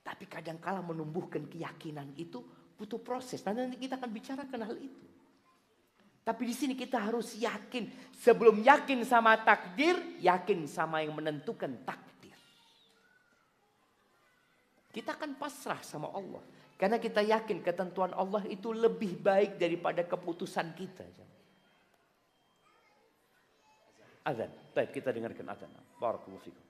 Tapi kadangkala menumbuhkan keyakinan itu butuh proses. Nanti kita akan bicarakan hal itu. Tapi di sini kita harus yakin. Sebelum yakin sama takdir, yakin sama yang menentukan takdir. Kita akan pasrah sama Allah. Karena kita yakin ketentuan Allah itu lebih baik daripada keputusan kita. Azan. Baik, kita dengarkan azan. Barakallahu fikum.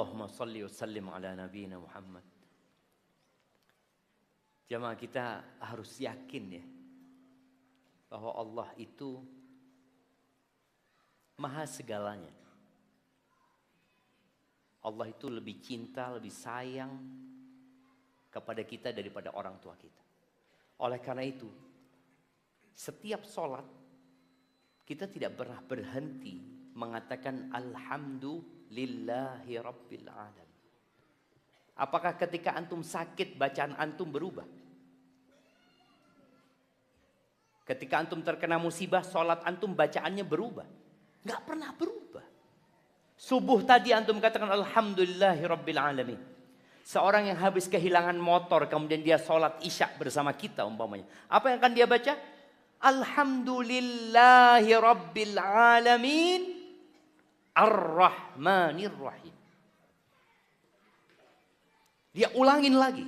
Allahumma salli wa sallim ala nabiyina Muhammad. Jamaah, kita harus yakin ya bahwa Allah itu maha segalanya. Allah itu lebih cinta, lebih sayang kepada kita daripada orang tua kita. Oleh karena itu, setiap sholat kita tidak pernah berhenti mengatakan alhamdulillahi rabbil alamin. Apakah ketika antum sakit bacaan antum berubah? Ketika antum terkena musibah, sholat antum bacaannya berubah? Nggak pernah berubah. Subuh tadi antum katakan alhamdulillahi rabbil alamin. Seorang yang habis kehilangan motor kemudian dia sholat isya bersama kita umpamanya, apa yang akan dia baca? Alhamdulillahi rabbil alamin ar-rahmanir rahim. Dia ulangin lagi.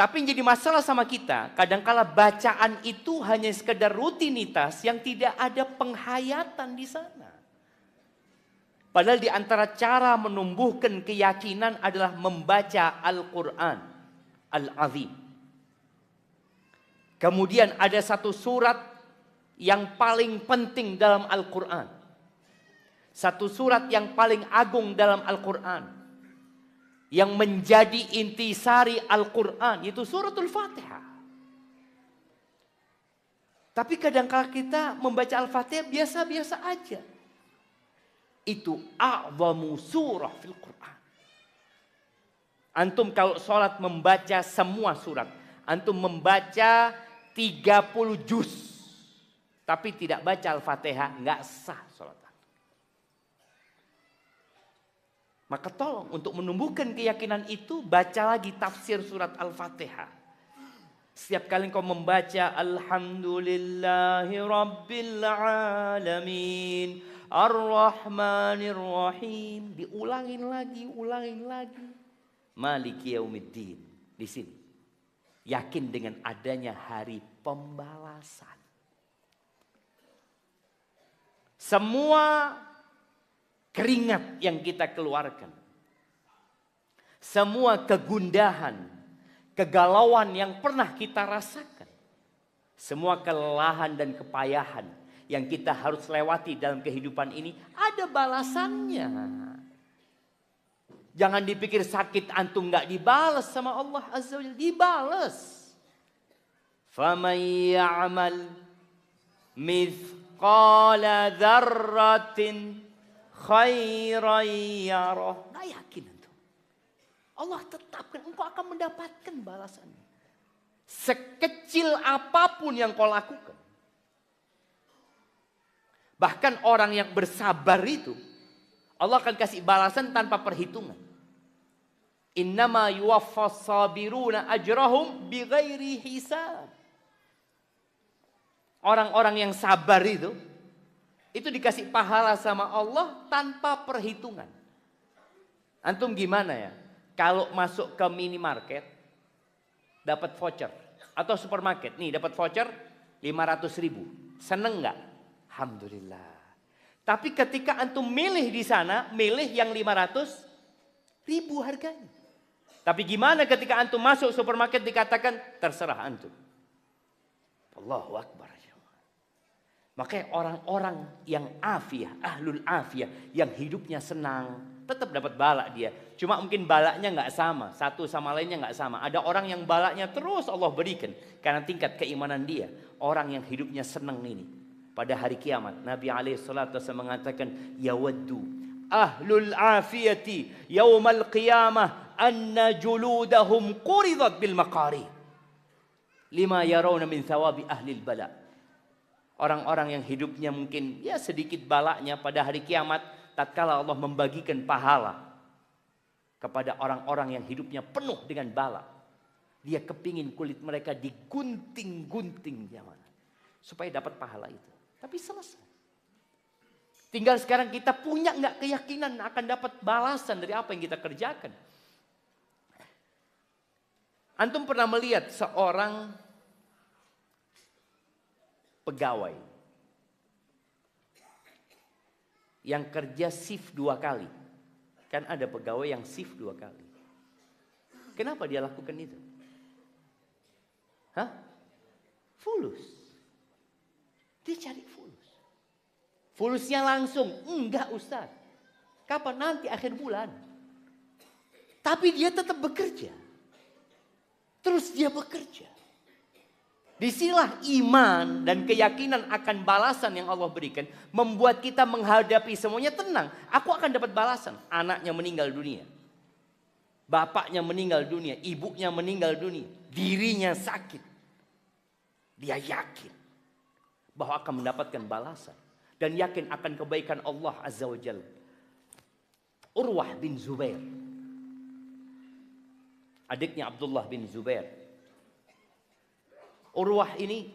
Tapi yang jadi masalah sama kita, kadangkala bacaan itu hanya sekedar rutinitas yang tidak ada penghayatan di sana. Padahal di antara cara menumbuhkan keyakinan adalah membaca Al-Quran Al-Azim. Kemudian ada satu surat yang paling penting dalam Al-Quran. Satu surat yang paling agung dalam Al-Quran. Yang menjadi intisari Al-Quran, yaitu suratul Fatihah. Tapi kadang-kala kita membaca Al-Fatihah biasa-biasa aja. Itu a'zamu surah fil Quran. Antum kalau sholat membaca semua surat. Antum membaca 30 juz. Tapi tidak baca Al-Fatihah, nggak sah sholat. Maka tolong untuk menumbuhkan keyakinan itu, baca lagi tafsir surat Al-Fatihah. Setiap kali kau membaca Alhamdulillahi Rabbil Alamin Ar-Rahmanir Rahim, diulangin lagi. Maliki Yaumiddin. Di sini. Yakin dengan adanya hari pembalasan. Semua keringat yang kita keluarkan, semua kegundahan, kegalauan yang pernah kita rasakan, semua kelelahan dan kepayahan yang kita harus lewati dalam kehidupan ini, ada balasannya. Jangan dipikir sakit antum gak dibalas sama Allah Azza wa Jalla, dibalas. Faman ya'mal mithqala dzarratin khairan yarah. Nggak yakin itu. Allah tetapkan engkau akan mendapatkan balasannya. Sekecil apapun yang kau lakukan. Bahkan orang yang bersabar itu, Allah akan kasih balasan tanpa perhitungan. Innama yuwaffas sabiruna ajrahum bighairi hisab. Orang-orang yang sabar itu dikasih pahala sama Allah tanpa perhitungan. Antum gimana ya? Kalau masuk ke minimarket dapat voucher atau supermarket nih dapat voucher 500.000, seneng nggak? Alhamdulillah. Tapi ketika antum milih di sana, milih yang 500.000 harganya. Tapi gimana ketika antum masuk supermarket dikatakan terserah antum? Allahu Akbar. Makanya orang-orang yang afiyah, ahlul afiyah, yang hidupnya senang, tetap dapat balak dia. Cuma mungkin balaknya nggak sama, satu sama lainnya nggak sama. Ada orang yang balaknya terus Allah berikan karena tingkat keimanan dia. Orang yang hidupnya senang ini pada hari kiamat, Nabi SAW mengatakan, yawaddu ahlul afiyati yaumal qiyamah anna juludahum quridat bil maqari lima yarawna min thawabi ahlil bala. Orang-orang yang hidupnya mungkin ya sedikit balaknya pada hari kiamat, tatkala Allah membagikan pahala kepada orang-orang yang hidupnya penuh dengan bala, dia kepingin kulit mereka digunting-gunting zaman supaya dapat pahala itu. Tapi selesai. Tinggal sekarang kita punya nggak keyakinan akan dapat balasan dari apa yang kita kerjakan. Antum pernah melihat seorang pegawai yang kerja shift 2 kali. Kan ada pegawai yang shift 2 kali. Kenapa dia lakukan itu? Hah? Fulus. Dia cari fulus. Fulusnya langsung. Enggak Ustaz. Kapan? Nanti akhir bulan. Tapi dia tetap bekerja. Terus dia bekerja. Disinilah iman dan keyakinan akan balasan yang Allah berikan. Membuat kita menghadapi semuanya tenang. Aku akan dapat balasan. Anaknya meninggal dunia. Bapaknya meninggal dunia. Ibunya meninggal dunia. Dirinya sakit. Dia yakin bahwa akan mendapatkan balasan. Dan yakin akan kebaikan Allah Azza wa Jalla. Urwah bin Zubair. Adiknya Abdullah bin Zubair. Urwah ini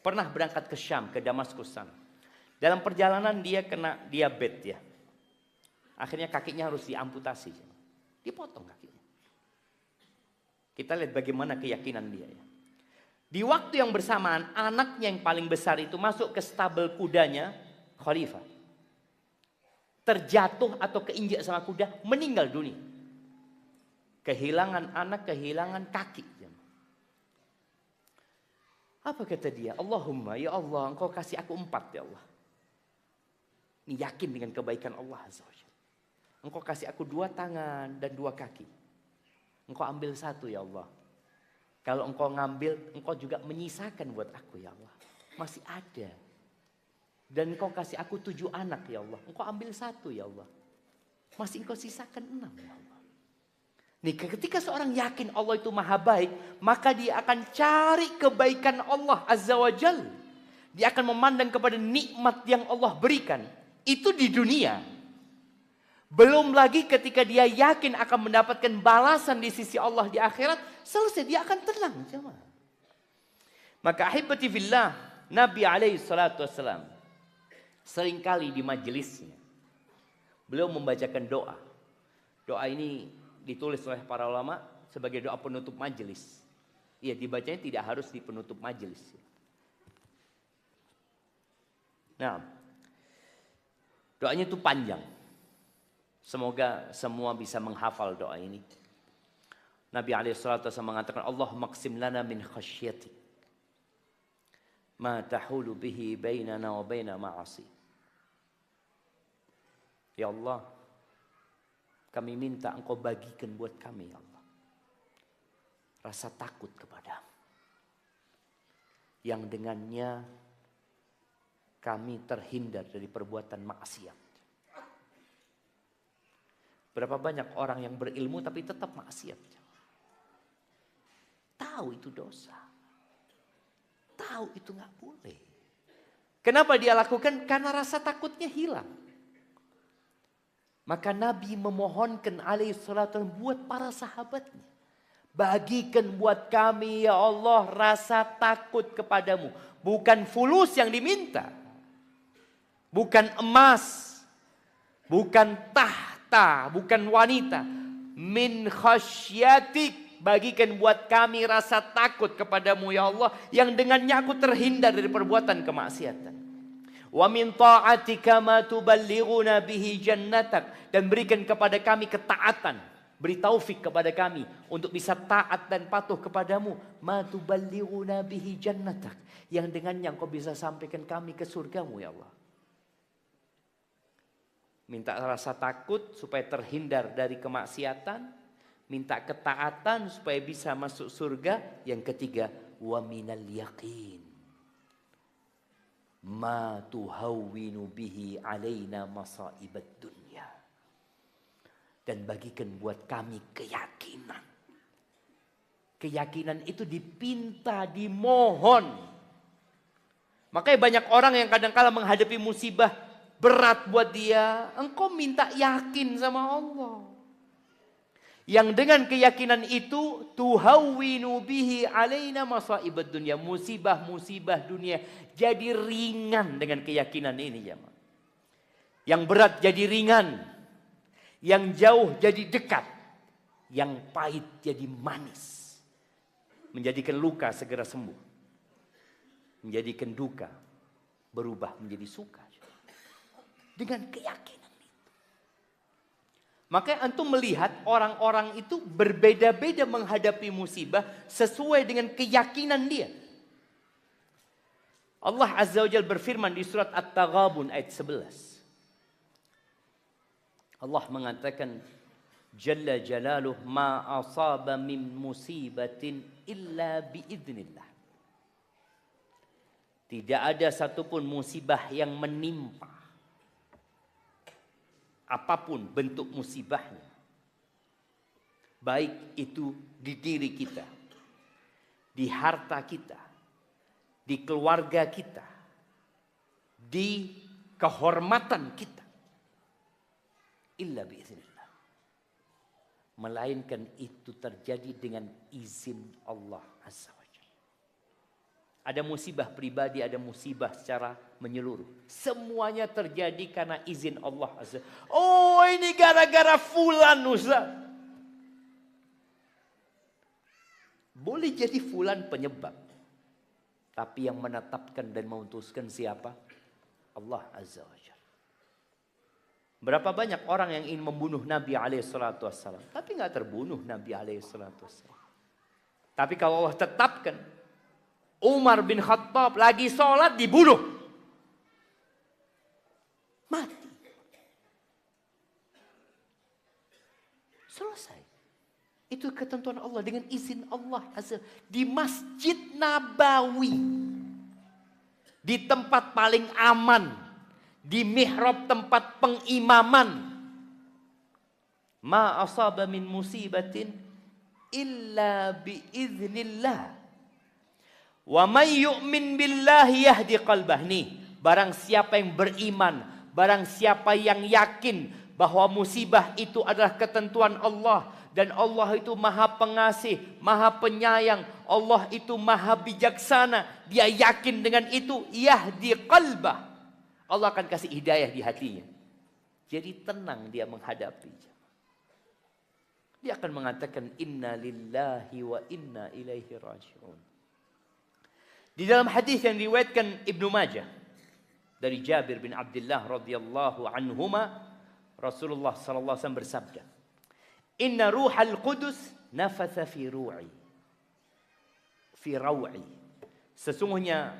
pernah berangkat ke Syam, ke Damaskus sana. Dalam perjalanan dia kena diabetes ya. Akhirnya kakinya harus diamputasi. Dipotong kakinya. Kita lihat bagaimana keyakinan dia ya. Di waktu yang bersamaan anaknya yang paling besar itu masuk ke stabel kudanya Khalifah. Terjatuh atau keinjak sama kuda, meninggal dunia. Kehilangan anak, kehilangan kaki. Apa kata dia? Allahumma ya Allah, engkau kasih aku 4 ya Allah. Ini yakin dengan kebaikan Allah Azza wa Jalla. Engkau kasih aku 2 tangan dan 2 kaki. Engkau ambil 1 ya Allah. Kalau engkau ngambil, engkau juga menyisakan buat aku ya Allah. Masih ada. Dan engkau kasih aku 7 anak ya Allah. Engkau ambil 1 ya Allah. Masih engkau sisakan 6 ya Allah. Nih, ketika seorang yakin Allah itu maha baik, maka dia akan cari kebaikan Allah Azza wa Jalla. Dia akan memandang kepada nikmat yang Allah berikan. Itu di dunia. Belum lagi ketika dia yakin akan mendapatkan balasan di sisi Allah di akhirat, selesai dia akan tenang. Maka ahibati fillah, Nabi alaihi salatu wassalam seringkali di majelisnya beliau membacakan doa. Doa ini ditulis oleh para ulama sebagai doa penutup majelis. Iya, dibacanya tidak harus di penutup majelis. Nah, doanya itu panjang. Semoga semua bisa menghafal doa ini. Nabi alaihissalatu mengatakan, Allah maqsim lana min khasyatik ma tahulu bihi bainana wa baina ma'asi. Ya Allah, kami minta engkau bagikan buat kami ya Allah rasa takut kepadamu. Yang dengannya kami terhindar dari perbuatan maksiat. Berapa banyak orang yang berilmu tapi tetap maksiat. Tahu itu dosa. Tahu itu gak boleh. Kenapa dia lakukan? Karena rasa takutnya hilang. Maka Nabi memohonkan alaihi salatu buat para sahabatnya. Bagikan buat kami ya Allah rasa takut kepadamu. Bukan fulus yang diminta. Bukan emas. Bukan tahta. Bukan wanita. Min khasyatik. Bagikan buat kami rasa takut kepadamu ya Allah. Yang dengannya aku terhindar dari perbuatan kemaksiatan. Wa min ta'atika ma tuballighuna bihi jannatak, dan berikan kepada kami ketaatan, beri taufik kepada kami untuk bisa taat dan patuh kepadamu. Ma tuballighuna bihi jannatak, yang dengannya engkau bisa sampaikan kami ke surgamu ya Allah. Minta rasa takut supaya terhindar dari kemaksiatan, minta ketaatan supaya bisa masuk surga. Yang ketiga, wa minal yaqin ma tuhawwinu bihi alaina masaibat dunya, dan bagikan buat kami keyakinan. Keyakinan itu dipinta, dimohon. Makanya banyak orang yang kadang-kala menghadapi musibah berat buat dia, engkau minta yakin sama Allah. Yang dengan keyakinan itu tuhawwinu bihi alaina masaibat dunya, musibah-musibah dunia jadi ringan dengan keyakinan ini ya. Yang berat jadi ringan, yang jauh jadi dekat, yang pahit jadi manis. Menjadikan luka segera sembuh, menjadikan duka berubah menjadi suka. Dengan keyakinan itu. Makanya antum melihat orang-orang itu berbeda-beda menghadapi musibah sesuai dengan keyakinan dia. Allah Azza wa Jalla berfirman di surat At-Taghabun ayat 11. Allah mengatakan, Jalla Jalaluh ma asaba min musibatin illa biidznillah. Tidak ada satupun musibah yang menimpa. Apapun bentuk musibahnya. Baik itu di diri kita, di harta kita, di keluarga kita, di kehormatan kita. Illa biiznillah. Melainkan itu terjadi dengan izin Allah Azza wa Jalla. Ada musibah pribadi, ada musibah secara menyeluruh. Semuanya terjadi karena izin Allah Azza. Oh, ini gara-gara fulan, Ustaz. Boleh jadi fulan penyebab. Tapi yang menetapkan dan memutuskan siapa? Allah Azza wa Jalla. Berapa banyak orang yang ingin membunuh Nabi alaihissalatu wassalam, tapi nggak terbunuh Nabi alaihissalatu wassalam. Tapi kalau Allah tetapkan, Umar bin Khattab lagi sholat dibunuh, mati, selesai. Itu ketentuan Allah dengan izin Allah Azza. Di Masjid Nabawi, di tempat paling aman, di mihrab tempat pengimaman, ma asaba min musibatin illa biiznillah. Wa may yu'min billahi yahdi qalbah. Nih, barang siapa yang beriman, barang siapa yang yakin bahwa musibah itu adalah ketentuan Allah, dan Allah itu maha pengasih, maha penyayang, Allah itu maha bijaksana, dia yakin dengan itu, yahdi qalbah, Allah akan kasih hidayah di hatinya. Jadi tenang dia menghadapi. Dia akan mengatakan inna lillahi wa inna ilaihi raji'un. Di dalam hadis yang diriwayatkan Ibnu Majah dari Jabir bin Abdullah radhiyallahu anhuma, Rasulullah sallallahu alaihi wasallam bersabda, "Inna ruhal qudus nafatha fi ru'i." Fi raw'i. Sesungguhnya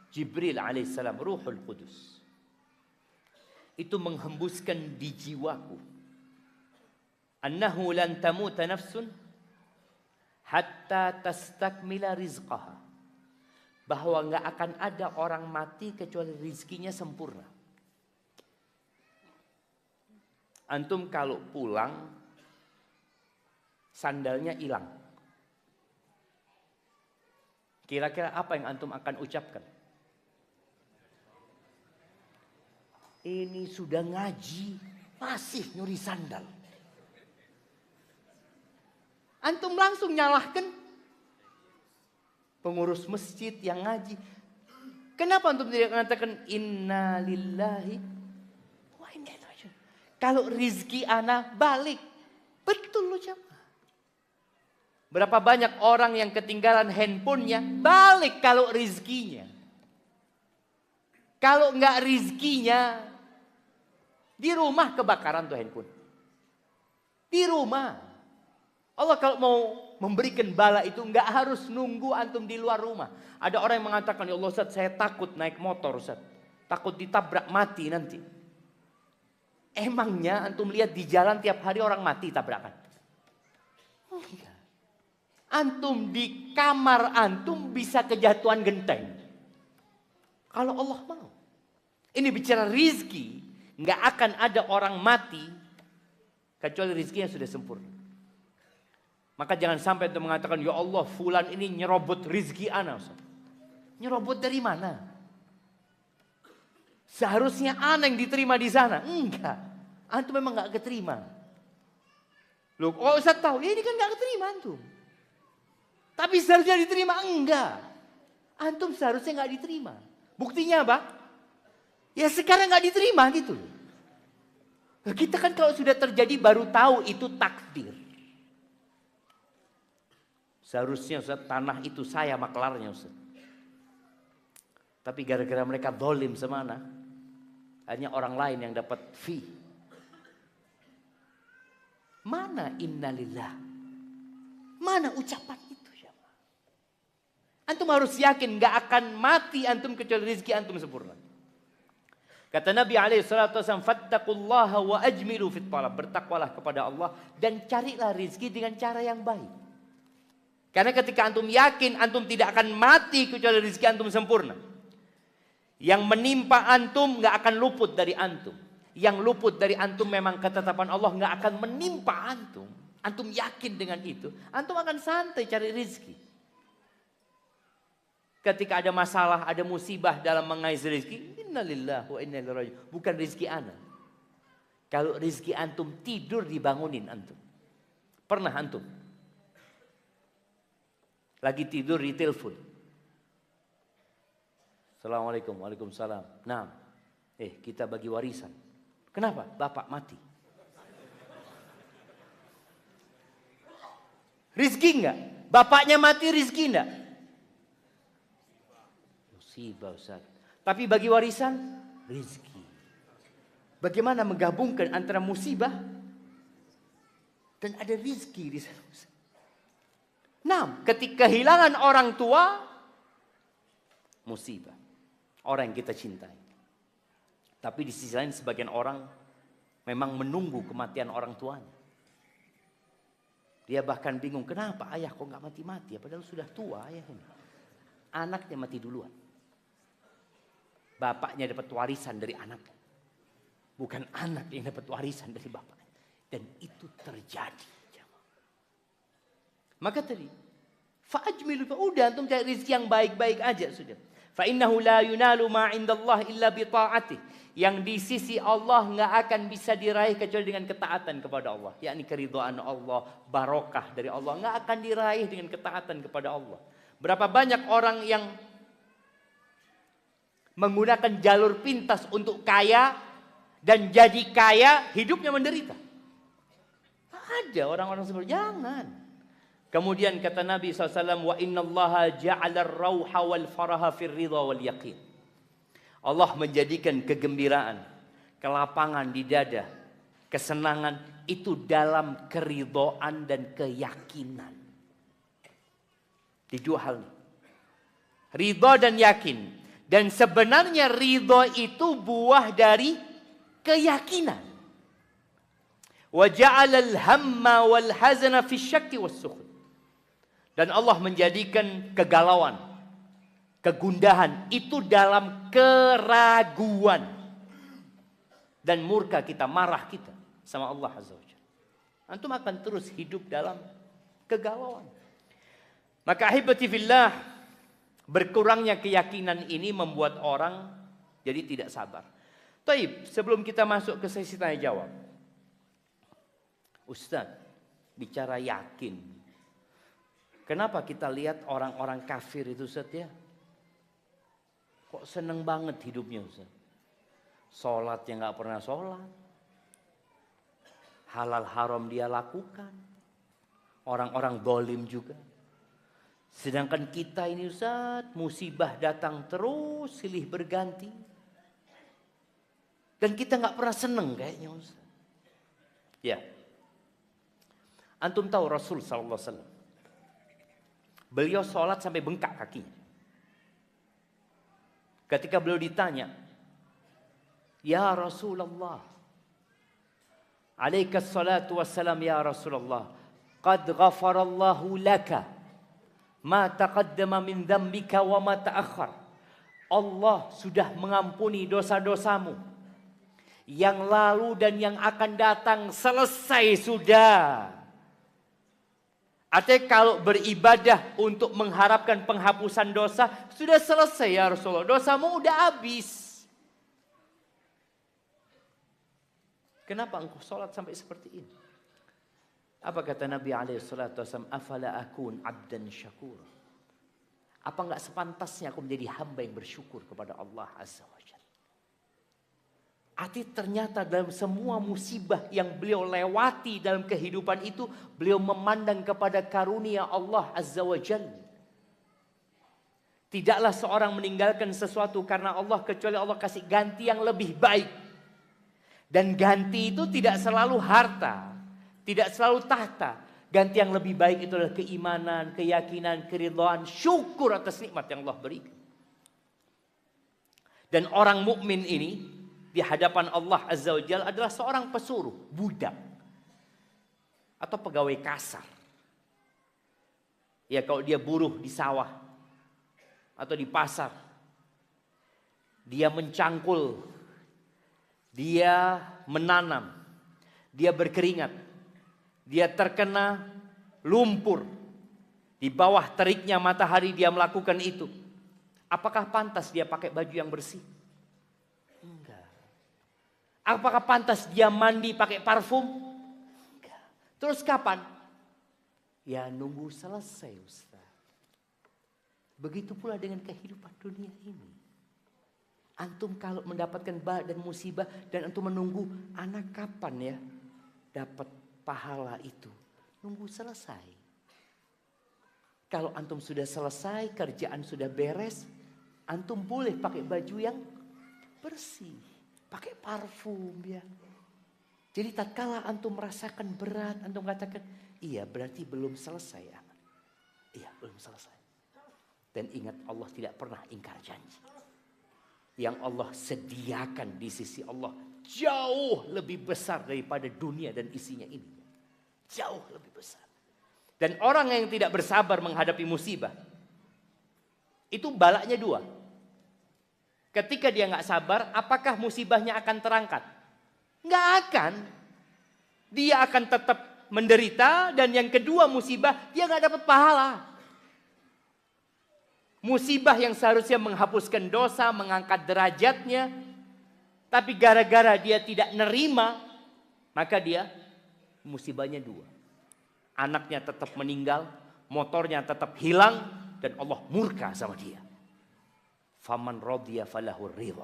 Jibril alaihissalam, Ruhul Qudus, itu menghembuskan di jiwaku, annahu lan tamuta nafsun hatta tastakmila rizqaha, bahwa enggak akan ada orang mati kecuali rizkinya sempurna. Antum kalau pulang sandalnya hilang, kira-kira apa yang antum akan ucapkan? Ini sudah ngaji, masih nyuri sandal. Antum langsung nyalahkan pengurus masjid yang ngaji. Kenapa antum tidak mengatakan inna lillahi wa inna ilaihi raji'un? Kalau rizki ana balik, betul loh jemaah. Berapa banyak orang yang ketinggalan handphonenya, balik kalau rizkinya. Kalau enggak rizkinya, di rumah kebakaran tuh handphone. Di rumah. Allah kalau mau memberikan bala itu enggak harus nunggu antum di luar rumah. Ada orang yang mengatakan, ya Allah Ustaz, saya takut naik motor Ustaz. Takut ditabrak mati nanti. Emangnya antum lihat di jalan tiap hari orang mati tabrakan? Enggak. Antum di kamar antum bisa kejatuhan genteng. Kalau Allah mau. Ini bicara rizki. Nggak akan ada orang mati kecuali rizkinya sudah sempurna. Maka jangan sampai untuk mengatakan, ya Allah fulan ini nyerobot rizki ana. Nyerobot dari mana? Seharusnya ana yang diterima di sana. Enggak. Antum memang nggak keterima. Loh, oh Ustaz tahu, ya ini kan nggak keterima antum. Tapi seharusnya diterima, enggak. Antum seharusnya nggak diterima. Buktinya apa? Ya sekarang nggak diterima gitu. Kita kan kalau sudah terjadi baru tahu itu takdir. Seharusnya Ustaz, tanah itu saya maklarnya Ustaz. Tapi gara-gara mereka zalim semana, hanya orang lain yang dapat fee. Mana innalillah? Mana ucapan itu ya? Antum harus yakin gak akan mati antum kecuali rizki antum sempurna. Kata Nabi SAW, fattaqullaha wa ajmilu fit talab. Bertakwalah kepada Allah dan carilah rizki dengan cara yang baik. Karena ketika antum yakin antum tidak akan mati kecuali rizki antum sempurna. Yang menimpa antum gak akan luput dari antum. Yang luput dari antum memang ketetapan Allah gak akan menimpa antum. Antum yakin dengan itu. Antum akan santai cari rizki. Ketika ada masalah, ada musibah dalam mengais rizki. Innalillahi wa inna ilaihi raji'un. Bukan rizki ana. Kalau rizki antum tidur dibangunin antum. Pernah antum? Lagi tidur di telepon. Assalamualaikum, waalaikumsalam. Nah, kita bagi warisan. Kenapa? Bapak mati. Rizki enggak? Bapaknya mati rizki enggak? Musibah Ustaz. Tapi bagi warisan, rizki. Bagaimana menggabungkan antara musibah dan ada rizki di sana? Nah, ketika kehilangan orang tua, musibah. Orang yang kita cintai. Tapi di sisi lain sebagian orang memang menunggu kematian orang tuanya. Dia bahkan bingung, kenapa ayah kok gak mati-mati? Padahal sudah tua ayah ini. Anaknya mati duluan. Bapaknya dapat warisan dari anaknya. Bukan anak yang dapat warisan dari bapaknya. Dan itu terjadi. Maka tadi, fa'ajmilu, udah antum cari rezeki yang baik-baik aja sudah. Fa'innahu la yunalu ma indallah illa bita'atih. Yang di sisi Allah nggak akan bisa diraih kecuali dengan ketaatan kepada Allah. Yakni keridhaan Allah, barokah dari Allah nggak akan diraih dengan ketaatan kepada Allah. Berapa banyak orang yang menggunakan jalur pintas untuk kaya dan jadi kaya, hidupnya menderita. Ada orang-orang seperti jangan. Kemudian kata Nabi SAW, wa innallaha ja'ala ar-rauha wal faraha fir ridha wal yaqin. Allah menjadikan kegembiraan, kelapangan di dada, kesenangan itu dalam keridhaan dan keyakinan. Di dua hal ini. Ridha dan yakin. Dan sebenarnya ridha itu buah dari keyakinan. Wa ja'ala al-hamma wal hazana fi syakki was sukhut. Dan Allah menjadikan kegalauan, kegundahan itu dalam keraguan. Dan murka kita, marah kita sama Allah Azza wa Jalla. Antum akan terus hidup dalam kegalauan. Maka ahibati fillah, berkurangnya keyakinan ini membuat orang jadi tidak sabar. Taib, sebelum kita masuk ke sesi tanya jawab. Ustaz, bicara yakin. Kenapa kita lihat orang-orang kafir itu Ustaz ya? Kok seneng banget hidupnya Ustaz? Sholatnya gak pernah sholat. Halal haram dia lakukan. Orang-orang dolim juga. Sedangkan kita ini Ustaz, musibah datang terus silih berganti. Dan kita gak pernah seneng kayaknya Ustaz. Ya. Antum tahu Rasul SAW. Beliau sholat sampai bengkak kakinya. Ketika beliau ditanya, ya Rasulullah, alaikas salatu wassalam ya Rasulullah, qad ghafarallahu laka ma taqaddama min dzambika wa ma ta'akhkhar. Allah sudah mengampuni dosa-dosamu yang lalu dan yang akan datang, selesai sudah. Artinya kalau beribadah untuk mengharapkan penghapusan dosa, sudah selesai ya Rasulullah. Dosamu udah habis. Kenapa engkau sholat sampai seperti ini? Apa kata Nabi SAW? Afala akun abdan syakur. Apa enggak sepantasnya aku menjadi hamba yang bersyukur kepada Allah Azza wa Jalla. Arti ternyata dalam semua musibah yang beliau lewati dalam kehidupan itu, beliau memandang kepada karunia Allah Azza wa Jalla. Tidaklah seorang meninggalkan sesuatu karena Allah kecuali Allah kasih ganti yang lebih baik. Dan ganti itu tidak selalu harta. Tidak selalu tahta. Ganti yang lebih baik itu adalah keimanan, keyakinan, keridhaan, syukur atas nikmat yang Allah berikan. Dan orang mukmin ini di hadapan Allah Azza wa Jalla adalah seorang pesuruh, budak atau pegawai kasar. Ya kalau dia buruh di sawah atau di pasar, dia mencangkul, dia menanam, dia berkeringat, dia terkena lumpur, di bawah teriknya matahari dia melakukan itu. Apakah pantas dia pakai baju yang bersih? Enggak. Apakah pantas dia mandi pakai parfum? Enggak. Terus kapan? Ya nunggu selesai, Ustaz. Begitu pula dengan kehidupan dunia ini. Antum kalau mendapatkan bala dan musibah dan antum menunggu anak kapan ya dapat pahala itu. Nunggu selesai. Kalau antum sudah selesai, kerjaan sudah beres, antum boleh pakai baju yang bersih, pakai parfum ya. Jadi tatkala antum merasakan berat, antum katakan, iya berarti belum selesai ya. Iya belum selesai. Dan ingat Allah tidak pernah ingkar janji. Yang Allah sediakan di sisi Allah jauh lebih besar daripada dunia dan isinya ini. Jauh lebih besar. Dan orang yang tidak bersabar menghadapi musibah, itu balanya dua. Ketika dia nggak sabar, apakah musibahnya akan terangkat? Nggak akan. Dia akan tetap menderita, dan yang kedua musibah, dia nggak dapat pahala. Musibah yang seharusnya menghapuskan dosa, mengangkat derajatnya, tapi gara-gara dia tidak nerima, maka dia musibahnya dua. Anaknya tetap meninggal, motornya tetap hilang, dan Allah murka sama dia. Faman radiya falahu ridha.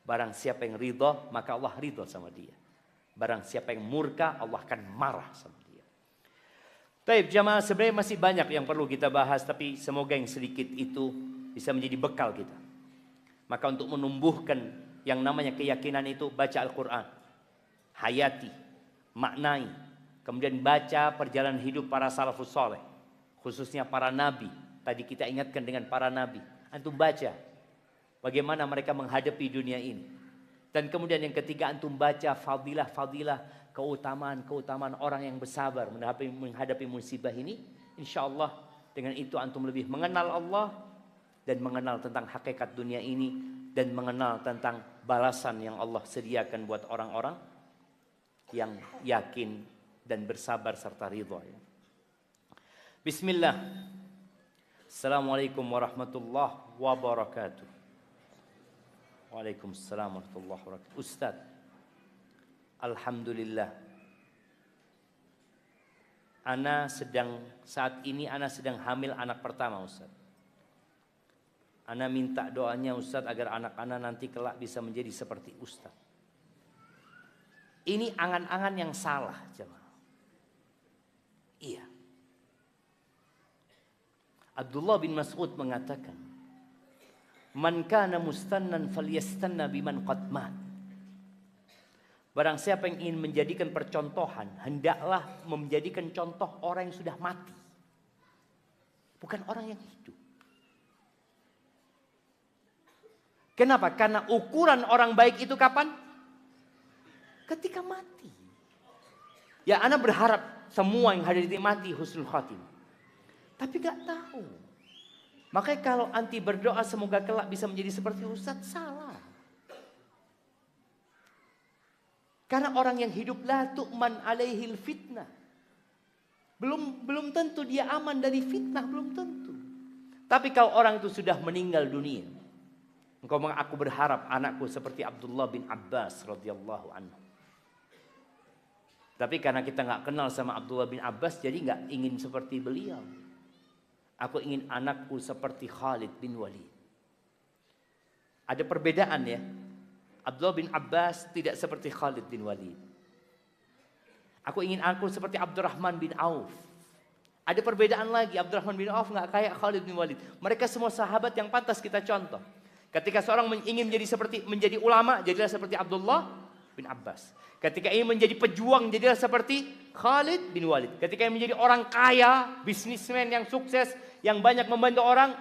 Barang siapa yang ridha, maka Allah ridha sama dia. Barang siapa yang murka, Allah akan marah sama dia. Baik, jamaah, sebenarnya masih banyak yang perlu kita bahas, tapi semoga yang sedikit itu bisa menjadi bekal kita. Maka untuk menumbuhkan yang namanya keyakinan itu, baca Al-Quran, hayati, maknai. Kemudian baca perjalanan hidup para salafus soleh, khususnya para nabi. Tadi kita ingatkan dengan para nabi. Antum baca bagaimana mereka menghadapi dunia ini. Dan kemudian yang ketiga, antum baca fadilah-fadilah, keutamaan-keutamaan orang yang bersabar menghadapi musibah ini. Insya Allah dengan itu antum lebih mengenal Allah dan mengenal tentang hakikat dunia ini dan mengenal tentang balasan yang Allah sediakan buat orang-orang yang yakin dan bersabar serta ridha. Bismillah. Assalamualaikum warahmatullahi wabarakatuh. Waalaikumsalam warahmatullahi wabarakatuh. Ustaz, alhamdulillah. Saat ini ana sedang hamil anak pertama, Ustaz. Ana minta doanya Ustaz agar anak ana nanti kelak bisa menjadi seperti Ustaz. Ini angan-angan yang salah, jemaah. Iya. Abdullah bin Mas'ud mengatakan, "Man kana mustannan falyastanna biman qad mat." Barang siapa yang ingin menjadikan percontohan, hendaklah menjadikan contoh orang yang sudah mati. Bukan orang yang hidup. Kenapa? Karena ukuran orang baik itu kapan? Ketika mati. Ya, ana berharap semua yang hadir di mati husnul khatimah. Tapi gak tahu. Makanya kalau anti berdoa semoga kelak bisa menjadi seperti Ustaz, salah. Karena orang yang hidup la tu'man alaihil fitnah. Belum tentu dia aman dari fitnah, belum tentu. Tapi kalau orang itu sudah meninggal dunia, aku berharap anakku seperti Abdullah bin Abbas radhiyallahu anhu. Tapi karena kita nggak kenal sama Abdullah bin Abbas, jadi nggak ingin seperti beliau. Aku ingin anakku seperti Khalid bin Walid. Ada perbedaan ya. Abdullah bin Abbas tidak seperti Khalid bin Walid. Aku ingin anakku seperti Abdurrahman bin Auf. Ada perbedaan lagi. Abdurrahman bin Auf nggak kayak Khalid bin Walid. Mereka semua sahabat yang pantas kita contoh. Ketika seorang ingin menjadi ulama, jadilah seperti Abdullah bin Abbas. Ketika ingin menjadi pejuang, jadilah seperti Khalid bin Walid. Ketika ingin menjadi orang kaya, bisnismen yang sukses, yang banyak membantu orang,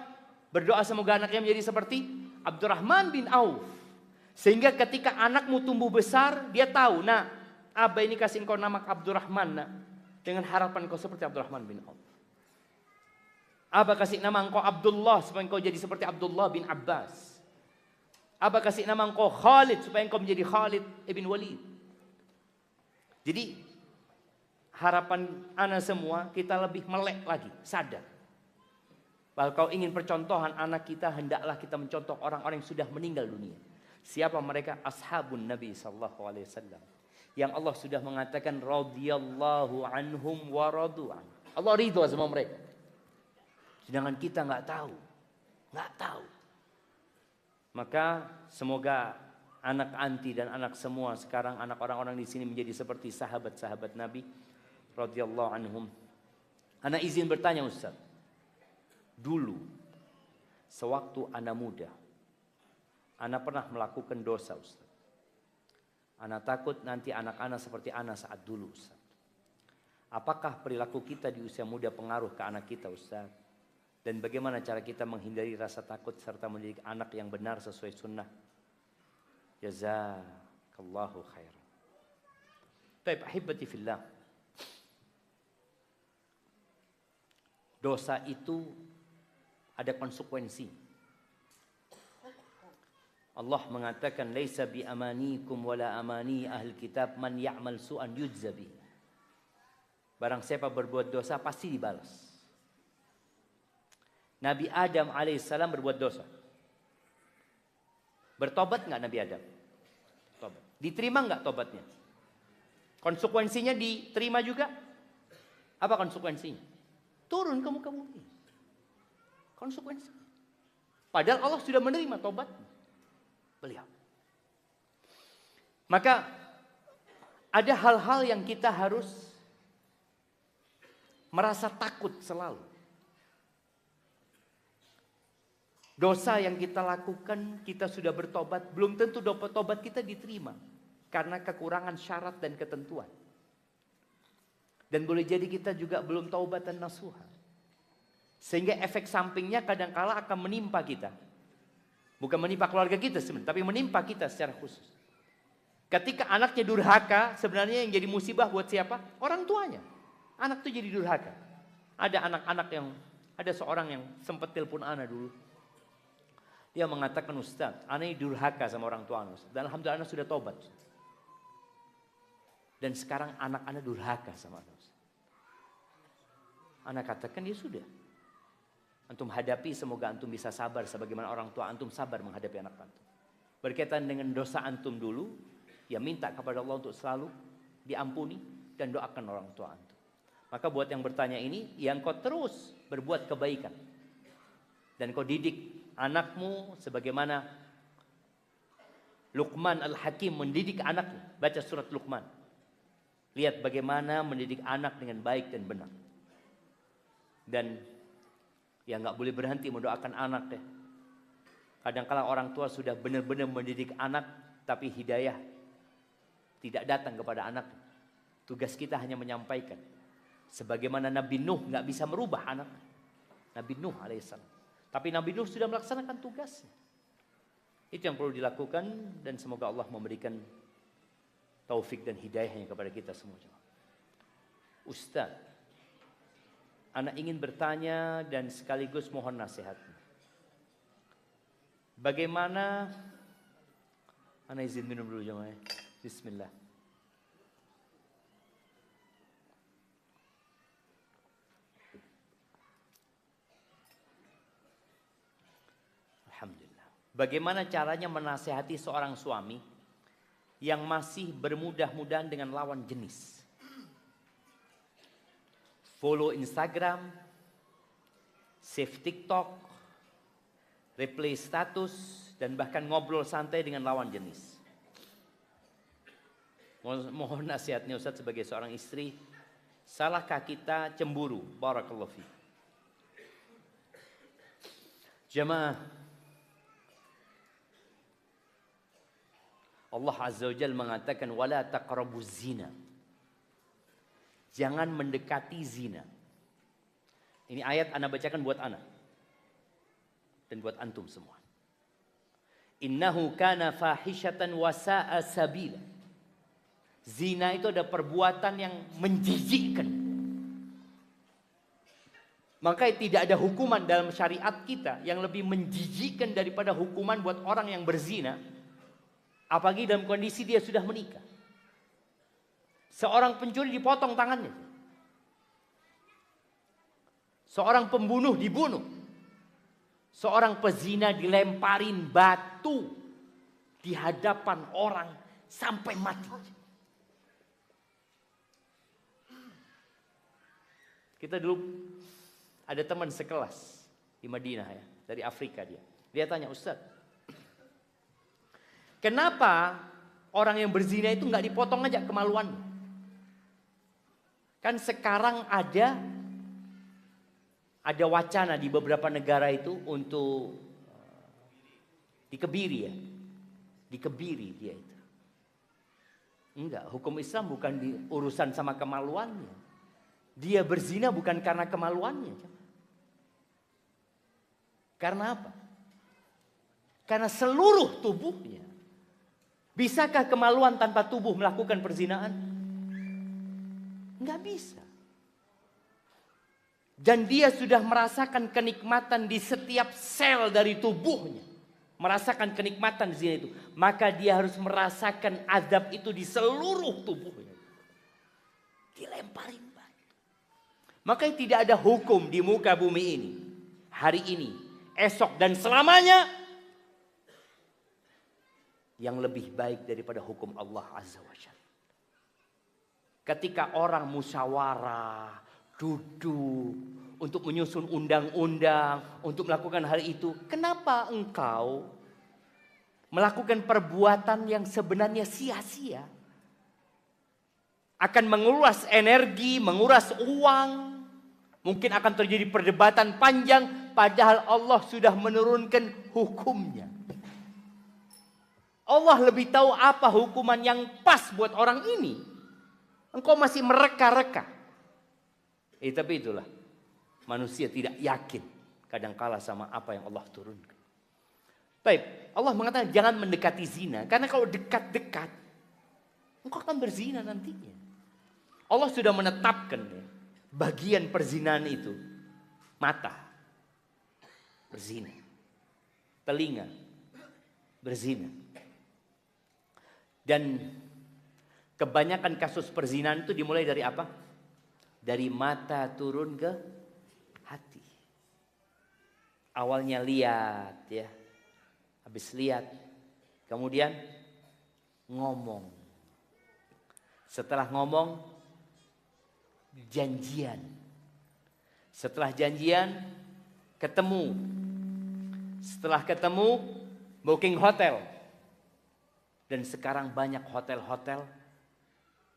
berdoa semoga anaknya menjadi seperti Abdurrahman bin Auf. Sehingga ketika anakmu tumbuh besar, dia tahu, nah, Abah ini kasih engkau nama Abdurrahman, nah, dengan harapan engkau seperti Abdurrahman bin Auf. Abah kasih nama engkau Abdullah supaya engkau jadi seperti Abdullah bin Abbas. Abah kasih nama engkau Khalid supaya engkau menjadi Khalid ibn Walid. Jadi harapan ana semua kita lebih melek lagi, sadar. Bahwa kau ingin percontohan anak kita, hendaklah kita mencontoh orang-orang yang sudah meninggal dunia. Siapa mereka? Ashabun Nabi sallallahu alaihi wasallam. Yang Allah sudah mengatakan radhiyallahu anhum wa radu'an. Allah ridha sama mereka. Sedangkan kita nggak tahu. Maka semoga anak anti dan anak semua sekarang, anak orang-orang di sini menjadi seperti sahabat-sahabat Nabi radhiyallahu anhum. Ana izin bertanya Ustaz. Dulu sewaktu ana muda, ana pernah melakukan dosa Ustaz. Ana takut nanti anak ana seperti ana saat dulu Ustaz. Apakah perilaku kita di usia muda pengaruh ke anak kita Ustaz? Dan bagaimana cara kita menghindari rasa takut serta mendidik anak yang benar sesuai sunnah? Jazakallahu khairan. Baik, ahibati fillah. Dosa itu ada konsekuensi. Allah mengatakan laisa bi amanikum wala amani ahli kitab man ya'mal su'an yujza bih. Barang siapa berbuat dosa pasti dibalas. Nabi Adam alaihissalam berbuat dosa. Bertobat nggak Nabi Adam? Tobat. Diterima nggak tobatnya? Konsekuensinya diterima juga? Apa konsekuensinya? Turun ke muka bumi. Konsekuensi. Padahal Allah sudah menerima tobat beliau. Maka ada hal-hal yang kita harus merasa takut selalu. Dosa yang kita lakukan, kita sudah bertobat, belum tentu tobat kita diterima. Karena kekurangan syarat dan ketentuan. Dan boleh jadi kita juga belum taubat dan nasuha. Sehingga efek sampingnya kadangkala akan menimpa kita. Bukan menimpa keluarga kita sebenarnya, tapi menimpa kita secara khusus. Ketika anaknya durhaka, sebenarnya yang jadi musibah buat siapa? Orang tuanya. Anak itu jadi durhaka. Ada anak-anak yang, ada seorang yang sempat telepon ana dulu. Dia mengatakan, Ustaz, ana ini durhaka sama orang tua ana. Dan alhamdulillah ana sudah tobat. Dan sekarang anak ana durhaka sama ana. Ana katakan, ya sudah. Antum hadapi, semoga antum bisa sabar sebagaimana orang tua antum sabar menghadapi anak antum. Berkaitan dengan dosa antum dulu, ya minta kepada Allah untuk selalu diampuni dan doakan orang tua antum. Maka buat yang bertanya ini, yang kau terus berbuat kebaikan. Dan kau didik anakmu sebagaimana Luqman Al-Hakim mendidik anaknya. Baca surat Luqman. Lihat bagaimana mendidik anak dengan baik dan benar. Dan ya nggak boleh berhenti mendoakan anak ya. Kadang-kala orang tua sudah benar-benar mendidik anak, tapi hidayah tidak datang kepada anak. Tugas kita hanya menyampaikan. Sebagaimana Nabi Nuh nggak bisa merubah anak. Nabi Nuh alaihissalam. Tapi Nabi Nuh sudah melaksanakan tugasnya. Itu yang perlu dilakukan dan semoga Allah memberikan taufik dan hidayahnya kepada kita semua. Ustaz, anak ingin bertanya dan sekaligus mohon nasihatnya. Bagaimana, anak izin minum dulu jemaah. Bismillah. Alhamdulillah. Bagaimana caranya menasihati seorang suami yang masih bermudah-mudahan dengan lawan jenis? Follow Instagram, save TikTok, replay status, dan bahkan ngobrol santai dengan lawan jenis. Mohon nasihatnya Ustaz sebagai seorang istri. Salahkah kita cemburu? Barakallahu fiik. Jemaah, Allah Azza wa Jalla mengatakan wala taqrabuz zina. Jangan mendekati zina. Ini ayat ana bacakan buat ana dan buat antum semua. Innahu kana fahishatan wa sa'a sabila. Zina itu ada perbuatan yang menjijikkan. Maka tidak ada hukuman dalam syariat kita yang lebih menjijikkan daripada hukuman buat orang yang berzina. Apalagi dalam kondisi dia sudah menikah. Seorang pencuri dipotong tangannya. Seorang pembunuh dibunuh. Seorang pezina dilemparin batu di hadapan orang sampai mati. Kita dulu ada teman sekelas di Madinah ya, dari Afrika dia. Dia tanya, Ustaz, kenapa orang yang berzina itu nggak dipotong aja kemaluannya? Kan sekarang ada wacana di beberapa negara itu untuk dikebiri ya. Dikebiri dia itu. Enggak, hukum Islam bukan urusan sama kemaluannya. Dia berzina bukan karena kemaluannya. Karena apa? Karena seluruh tubuhnya. Bisakah kemaluan tanpa tubuh melakukan perzinaan? Enggak bisa. Dan dia sudah merasakan kenikmatan di setiap sel dari tubuhnya. Merasakan kenikmatan zina itu. Maka dia harus merasakan azab itu di seluruh tubuhnya. Dilemparin batu. Maka tidak ada hukum di muka bumi ini. Hari ini, esok dan selamanya. Yang lebih baik daripada hukum Allah Azza wa Jalla. Ketika orang musyawarah, duduk untuk menyusun undang-undang, untuk melakukan hal itu, kenapa engkau melakukan perbuatan yang sebenarnya sia-sia? Akan menguras energi, menguras uang, mungkin akan terjadi perdebatan panjang, padahal Allah sudah menurunkan hukumnya. Allah lebih tahu apa hukuman yang pas buat orang ini. Engkau masih mereka-reka. Tapi itulah. Manusia tidak yakin kadangkala sama apa yang Allah turunkan. Baik, Allah mengatakan jangan mendekati zina. Karena kalau dekat-dekat, engkau akan berzina nantinya. Allah sudah menetapkan bagian perzinahan itu. Mata, berzina. Telinga, berzina. Dan kebanyakan kasus perzinahan itu dimulai dari apa? Dari mata turun ke hati. Awalnya lihat ya. Habis lihat. Kemudian ngomong. Setelah ngomong, janjian. Setelah janjian, ketemu. Setelah ketemu, booking hotel. Dan sekarang banyak hotel-hotel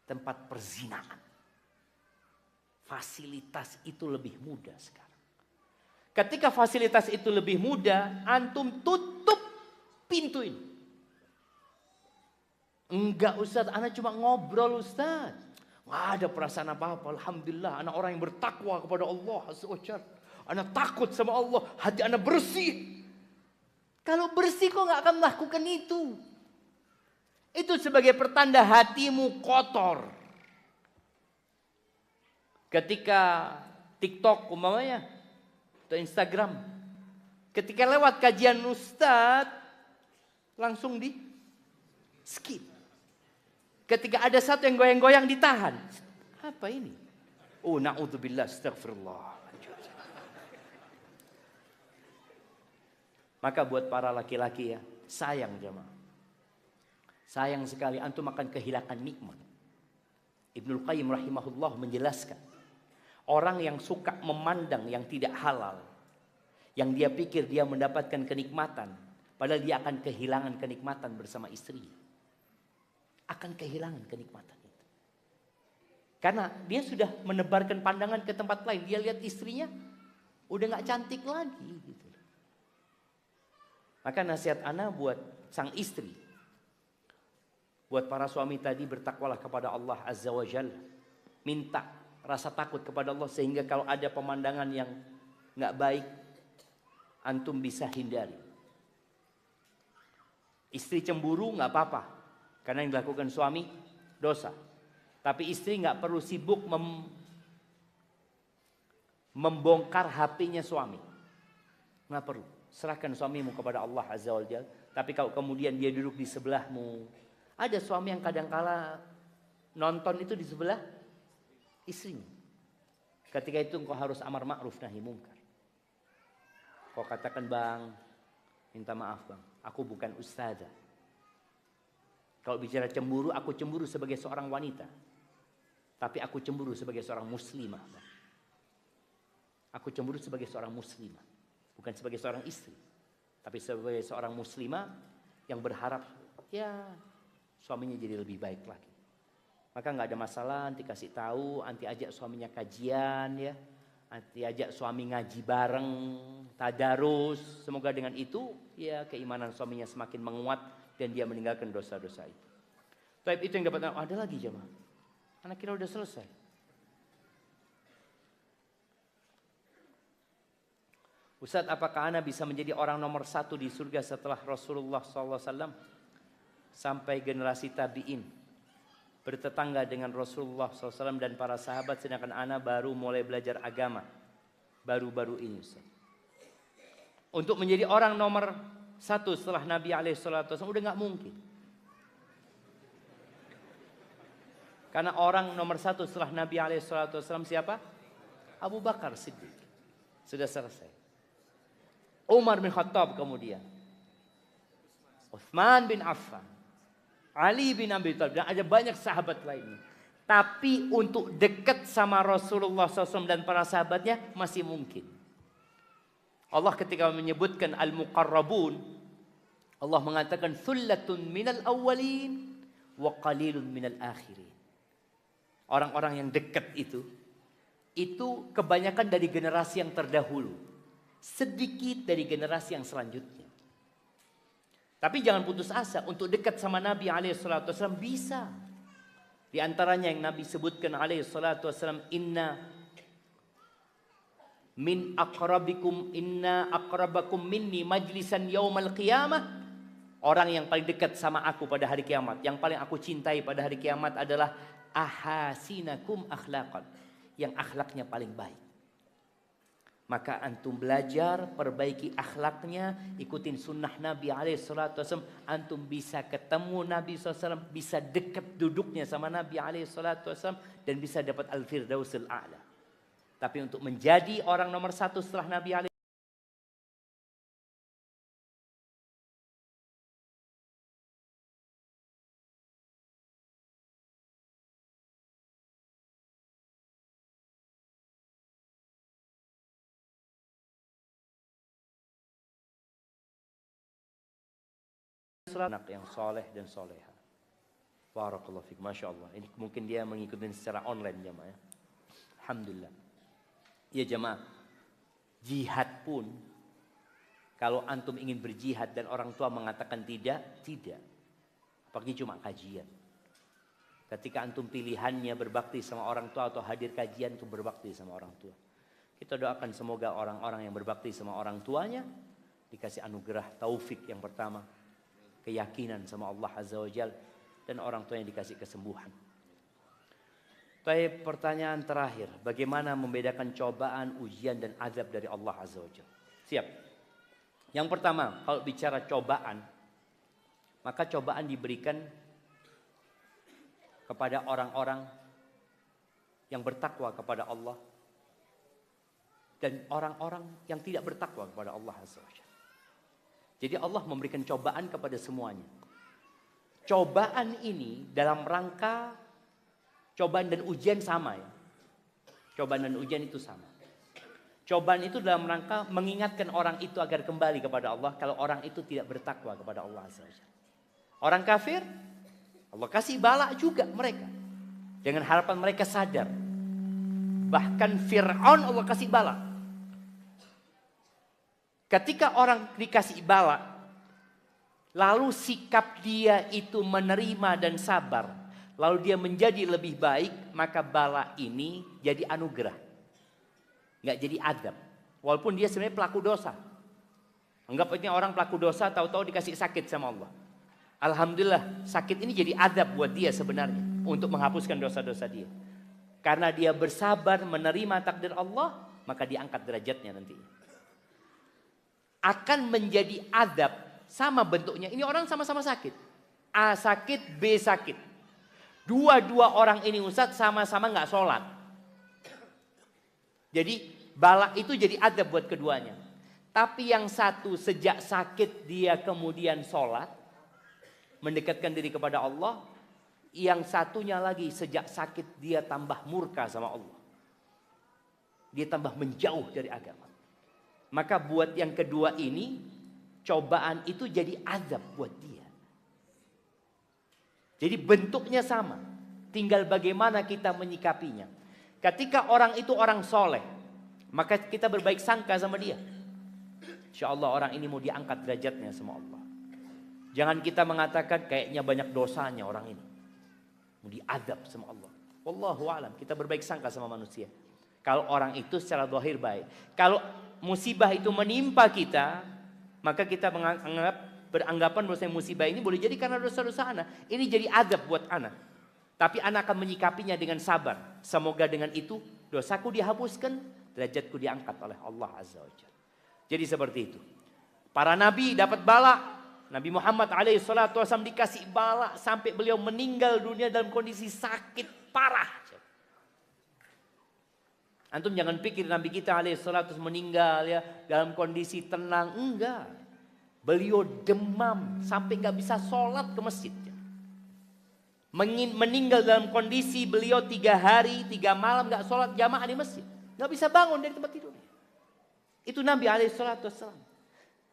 tempat perzinaan. Fasilitas itu lebih mudah sekarang. Ketika fasilitas itu lebih mudah, antum tutup pintu ini. Enggak Ustaz, anak cuma ngobrol Ustaz. Nggak ada perasaan apa-apa. Alhamdulillah, anak orang yang bertakwa kepada Allah Azza wa Jalla. Anak takut sama Allah, hati anak bersih. Kalau bersih kok nggak akan melakukan itu. Itu sebagai pertanda hatimu kotor. Ketika TikTok umpamanya atau Instagram, ketika lewat kajian Ustadz, langsung di skip. Ketika ada satu yang goyang-goyang ditahan. Apa ini? Oh, na'udzubillah, astagfirullah. Maka buat para laki-laki ya, sayang jemaah. Sayang sekali antum akan kehilangan nikmat. Ibnul Qayyim rahimahullah menjelaskan. Orang yang suka memandang yang tidak halal. Yang dia pikir dia mendapatkan kenikmatan. Padahal dia akan kehilangan kenikmatan bersama istri. Akan kehilangan kenikmatan itu. Karena dia sudah menebarkan pandangan ke tempat lain. Dia lihat istrinya udah gak cantik lagi. Gitu. Maka nasihat ana buat sang istri. Buat para suami tadi, bertakwalah kepada Allah Azza wa Jalla. Minta rasa takut kepada Allah sehingga kalau ada pemandangan yang nggak baik, antum bisa hindari. Istri cemburu nggak apa-apa, karena yang dilakukan suami dosa. Tapi istri nggak perlu sibuk membongkar HP-nya suami. Nggak perlu. Serahkan suamimu kepada Allah Azza wa Jalla. Tapi kalau kemudian dia duduk di sebelahmu, ada suami yang kadangkala nonton itu di sebelah istrinya. Ketika itu engkau harus amar ma'ruf nahi mungkar. Kau katakan, bang, minta maaf bang, aku bukan ustazah. Kalau bicara cemburu, aku cemburu sebagai seorang wanita. Tapi aku cemburu sebagai seorang muslimah. Bang. Aku cemburu sebagai seorang muslimah. Bukan sebagai seorang istri. Tapi sebagai seorang muslimah yang berharap, ya suaminya jadi lebih baik lagi. Maka nggak ada masalah, nanti kasih tahu, nanti ajak suaminya kajian ya. Nanti ajak suami ngaji bareng, tadarus. Semoga dengan itu ya keimanan suaminya semakin menguat dan dia meninggalkan dosa-dosa itu. Tapi itu yang dapat ada lagi jemaah. Anak kira udah selesai. Ustaz, apakah ana bisa menjadi orang nomor 1 di surga setelah Rasulullah SAW sampai generasi tabi'in bertetangga dengan Rasulullah SAW dan para sahabat, sedangkan ana baru mulai belajar agama baru-baru ini Ustaz. Untuk menjadi orang nomor 1 setelah Nabi SAW udah gak mungkin. Karena orang nomor 1 setelah Nabi SAW siapa? Abu Bakar Siddiq. Sudah selesai. Umar bin Khattab kemudian. Utsman bin Affan. Ali bin Abi Thalib. Dan ada banyak sahabat lainnya. Tapi untuk dekat sama Rasulullah SAW dan para sahabatnya masih mungkin. Allah ketika menyebutkan al-muqarrabun, Allah mengatakan thullatun minal awwalin wa qalilun minal akhirin. Orang-orang yang dekat itu kebanyakan dari generasi yang terdahulu. Sedikit dari generasi yang selanjutnya. Tapi jangan putus asa untuk dekat sama Nabi SAW bisa. Di antaranya yang Nabi sebutkan SAW, inna akrabakum minni majlisan yaumal qiyamah. Orang yang paling dekat sama aku pada hari kiamat, yang paling aku cintai pada hari kiamat adalah ahasinakum akhlaqan, yang akhlaknya paling baik. Maka antum belajar, perbaiki akhlaknya, ikutin sunnah Nabi SAW. Antum bisa ketemu Nabi SAW, bisa dekat duduknya sama Nabi SAW, dan bisa dapat al-firdausil a'la. Tapi untuk menjadi orang nomor 1 setelah Nabi SAW, anak yang soleh dan soleha. Barakallahu fiik, masya Allah. Ini mungkin dia mengikuti secara online jemaah ya. Alhamdulillah. Ya jemaah, jihad pun kalau antum ingin berjihad dan orang tua mengatakan tidak. Apalagi cuma kajian. Ketika antum pilihannya berbakti sama orang tua atau hadir kajian untuk berbakti sama orang tua. Kita doakan semoga orang-orang yang berbakti sama orang tuanya dikasih anugerah taufik yang pertama, keyakinan sama Allah Azza wa Jalla, dan orang tuanya dikasih kesembuhan. Baik, pertanyaan terakhir, bagaimana membedakan cobaan, ujian dan azab dari Allah Azza wa Jalla? Siap. Yang pertama, kalau bicara cobaan, maka cobaan diberikan kepada orang-orang yang bertakwa kepada Allah dan orang-orang yang tidak bertakwa kepada Allah Azza wa Jalla. Jadi Allah memberikan cobaan kepada semuanya. Cobaan ini dalam rangka cobaan dan ujian sama ya. Cobaan dan ujian itu sama. Cobaan itu dalam rangka mengingatkan orang itu agar kembali kepada Allah kalau orang itu tidak bertakwa kepada Allah Azza wa Jalla. Orang kafir, Allah kasih bala juga mereka. Dengan harapan mereka sadar. Bahkan Fir'aun Allah kasih bala. Ketika orang dikasih bala, lalu sikap dia itu menerima dan sabar, lalu dia menjadi lebih baik, maka bala ini jadi anugerah, nggak jadi adab. Walaupun dia sebenarnya pelaku dosa. Anggap ini orang pelaku dosa, tahu-tahu dikasih sakit sama Allah. Alhamdulillah, sakit ini jadi adab buat dia sebenarnya untuk menghapuskan dosa-dosa dia. Karena dia bersabar menerima takdir Allah, maka diangkat derajatnya nanti. Akan menjadi adab, sama bentuknya. Ini orang sama-sama sakit. A sakit, B sakit. Dua-dua orang ini Ustadz sama-sama nggak sholat. Jadi bala itu jadi adab buat keduanya. Tapi yang satu sejak sakit dia kemudian sholat, mendekatkan diri kepada Allah. Yang satunya lagi sejak sakit dia tambah murka sama Allah. Dia tambah menjauh dari agama. Maka buat yang kedua ini, cobaan itu jadi azab buat dia. Jadi bentuknya sama. Tinggal bagaimana kita menyikapinya. Ketika orang itu orang soleh, maka kita berbaik sangka sama dia. Insya Allah orang ini mau diangkat derajatnya sama Allah. Jangan kita mengatakan kayaknya banyak dosanya orang ini. Mau diadab sama Allah. Wallahu a'lam. Kita berbaik sangka sama manusia. Kalau orang itu secara zahir baik. Kalau musibah itu menimpa kita, maka kita beranggapan bahwa musibah ini boleh jadi karena dosa-dosa anak. Ini jadi adab buat anak. Tapi anak akan menyikapinya dengan sabar. Semoga dengan itu dosaku dihapuskan, derajatku diangkat oleh Allah Azza wa Jalla. Jadi seperti itu. Para nabi dapat bala. Nabi Muhammad SAW dikasih bala sampai beliau meninggal dunia dalam kondisi sakit parah. Antum jangan pikir Nabi kita SAW meninggal ya dalam kondisi tenang. Enggak. Beliau demam sampai nggak bisa sholat ke masjid. Meninggal dalam kondisi beliau 3 hari 3 malam nggak sholat jamaah di masjid. Nggak bisa bangun dari tempat tidur. Itu Nabi SAW.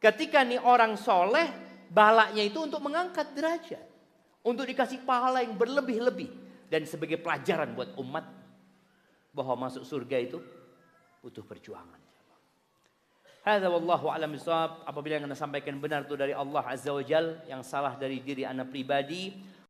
Ketika nih orang soleh, balanya itu untuk mengangkat derajat. Untuk dikasih pahala yang berlebih-lebih. Dan sebagai pelajaran buat umat. Bahwa masuk surga itu butuh perjuangan. Hadza wallahu a'lam bishawab. Apabila yang anda sampaikan benar itu dari Allah Azza wa Jalla. Yang salah dari diri anda pribadi.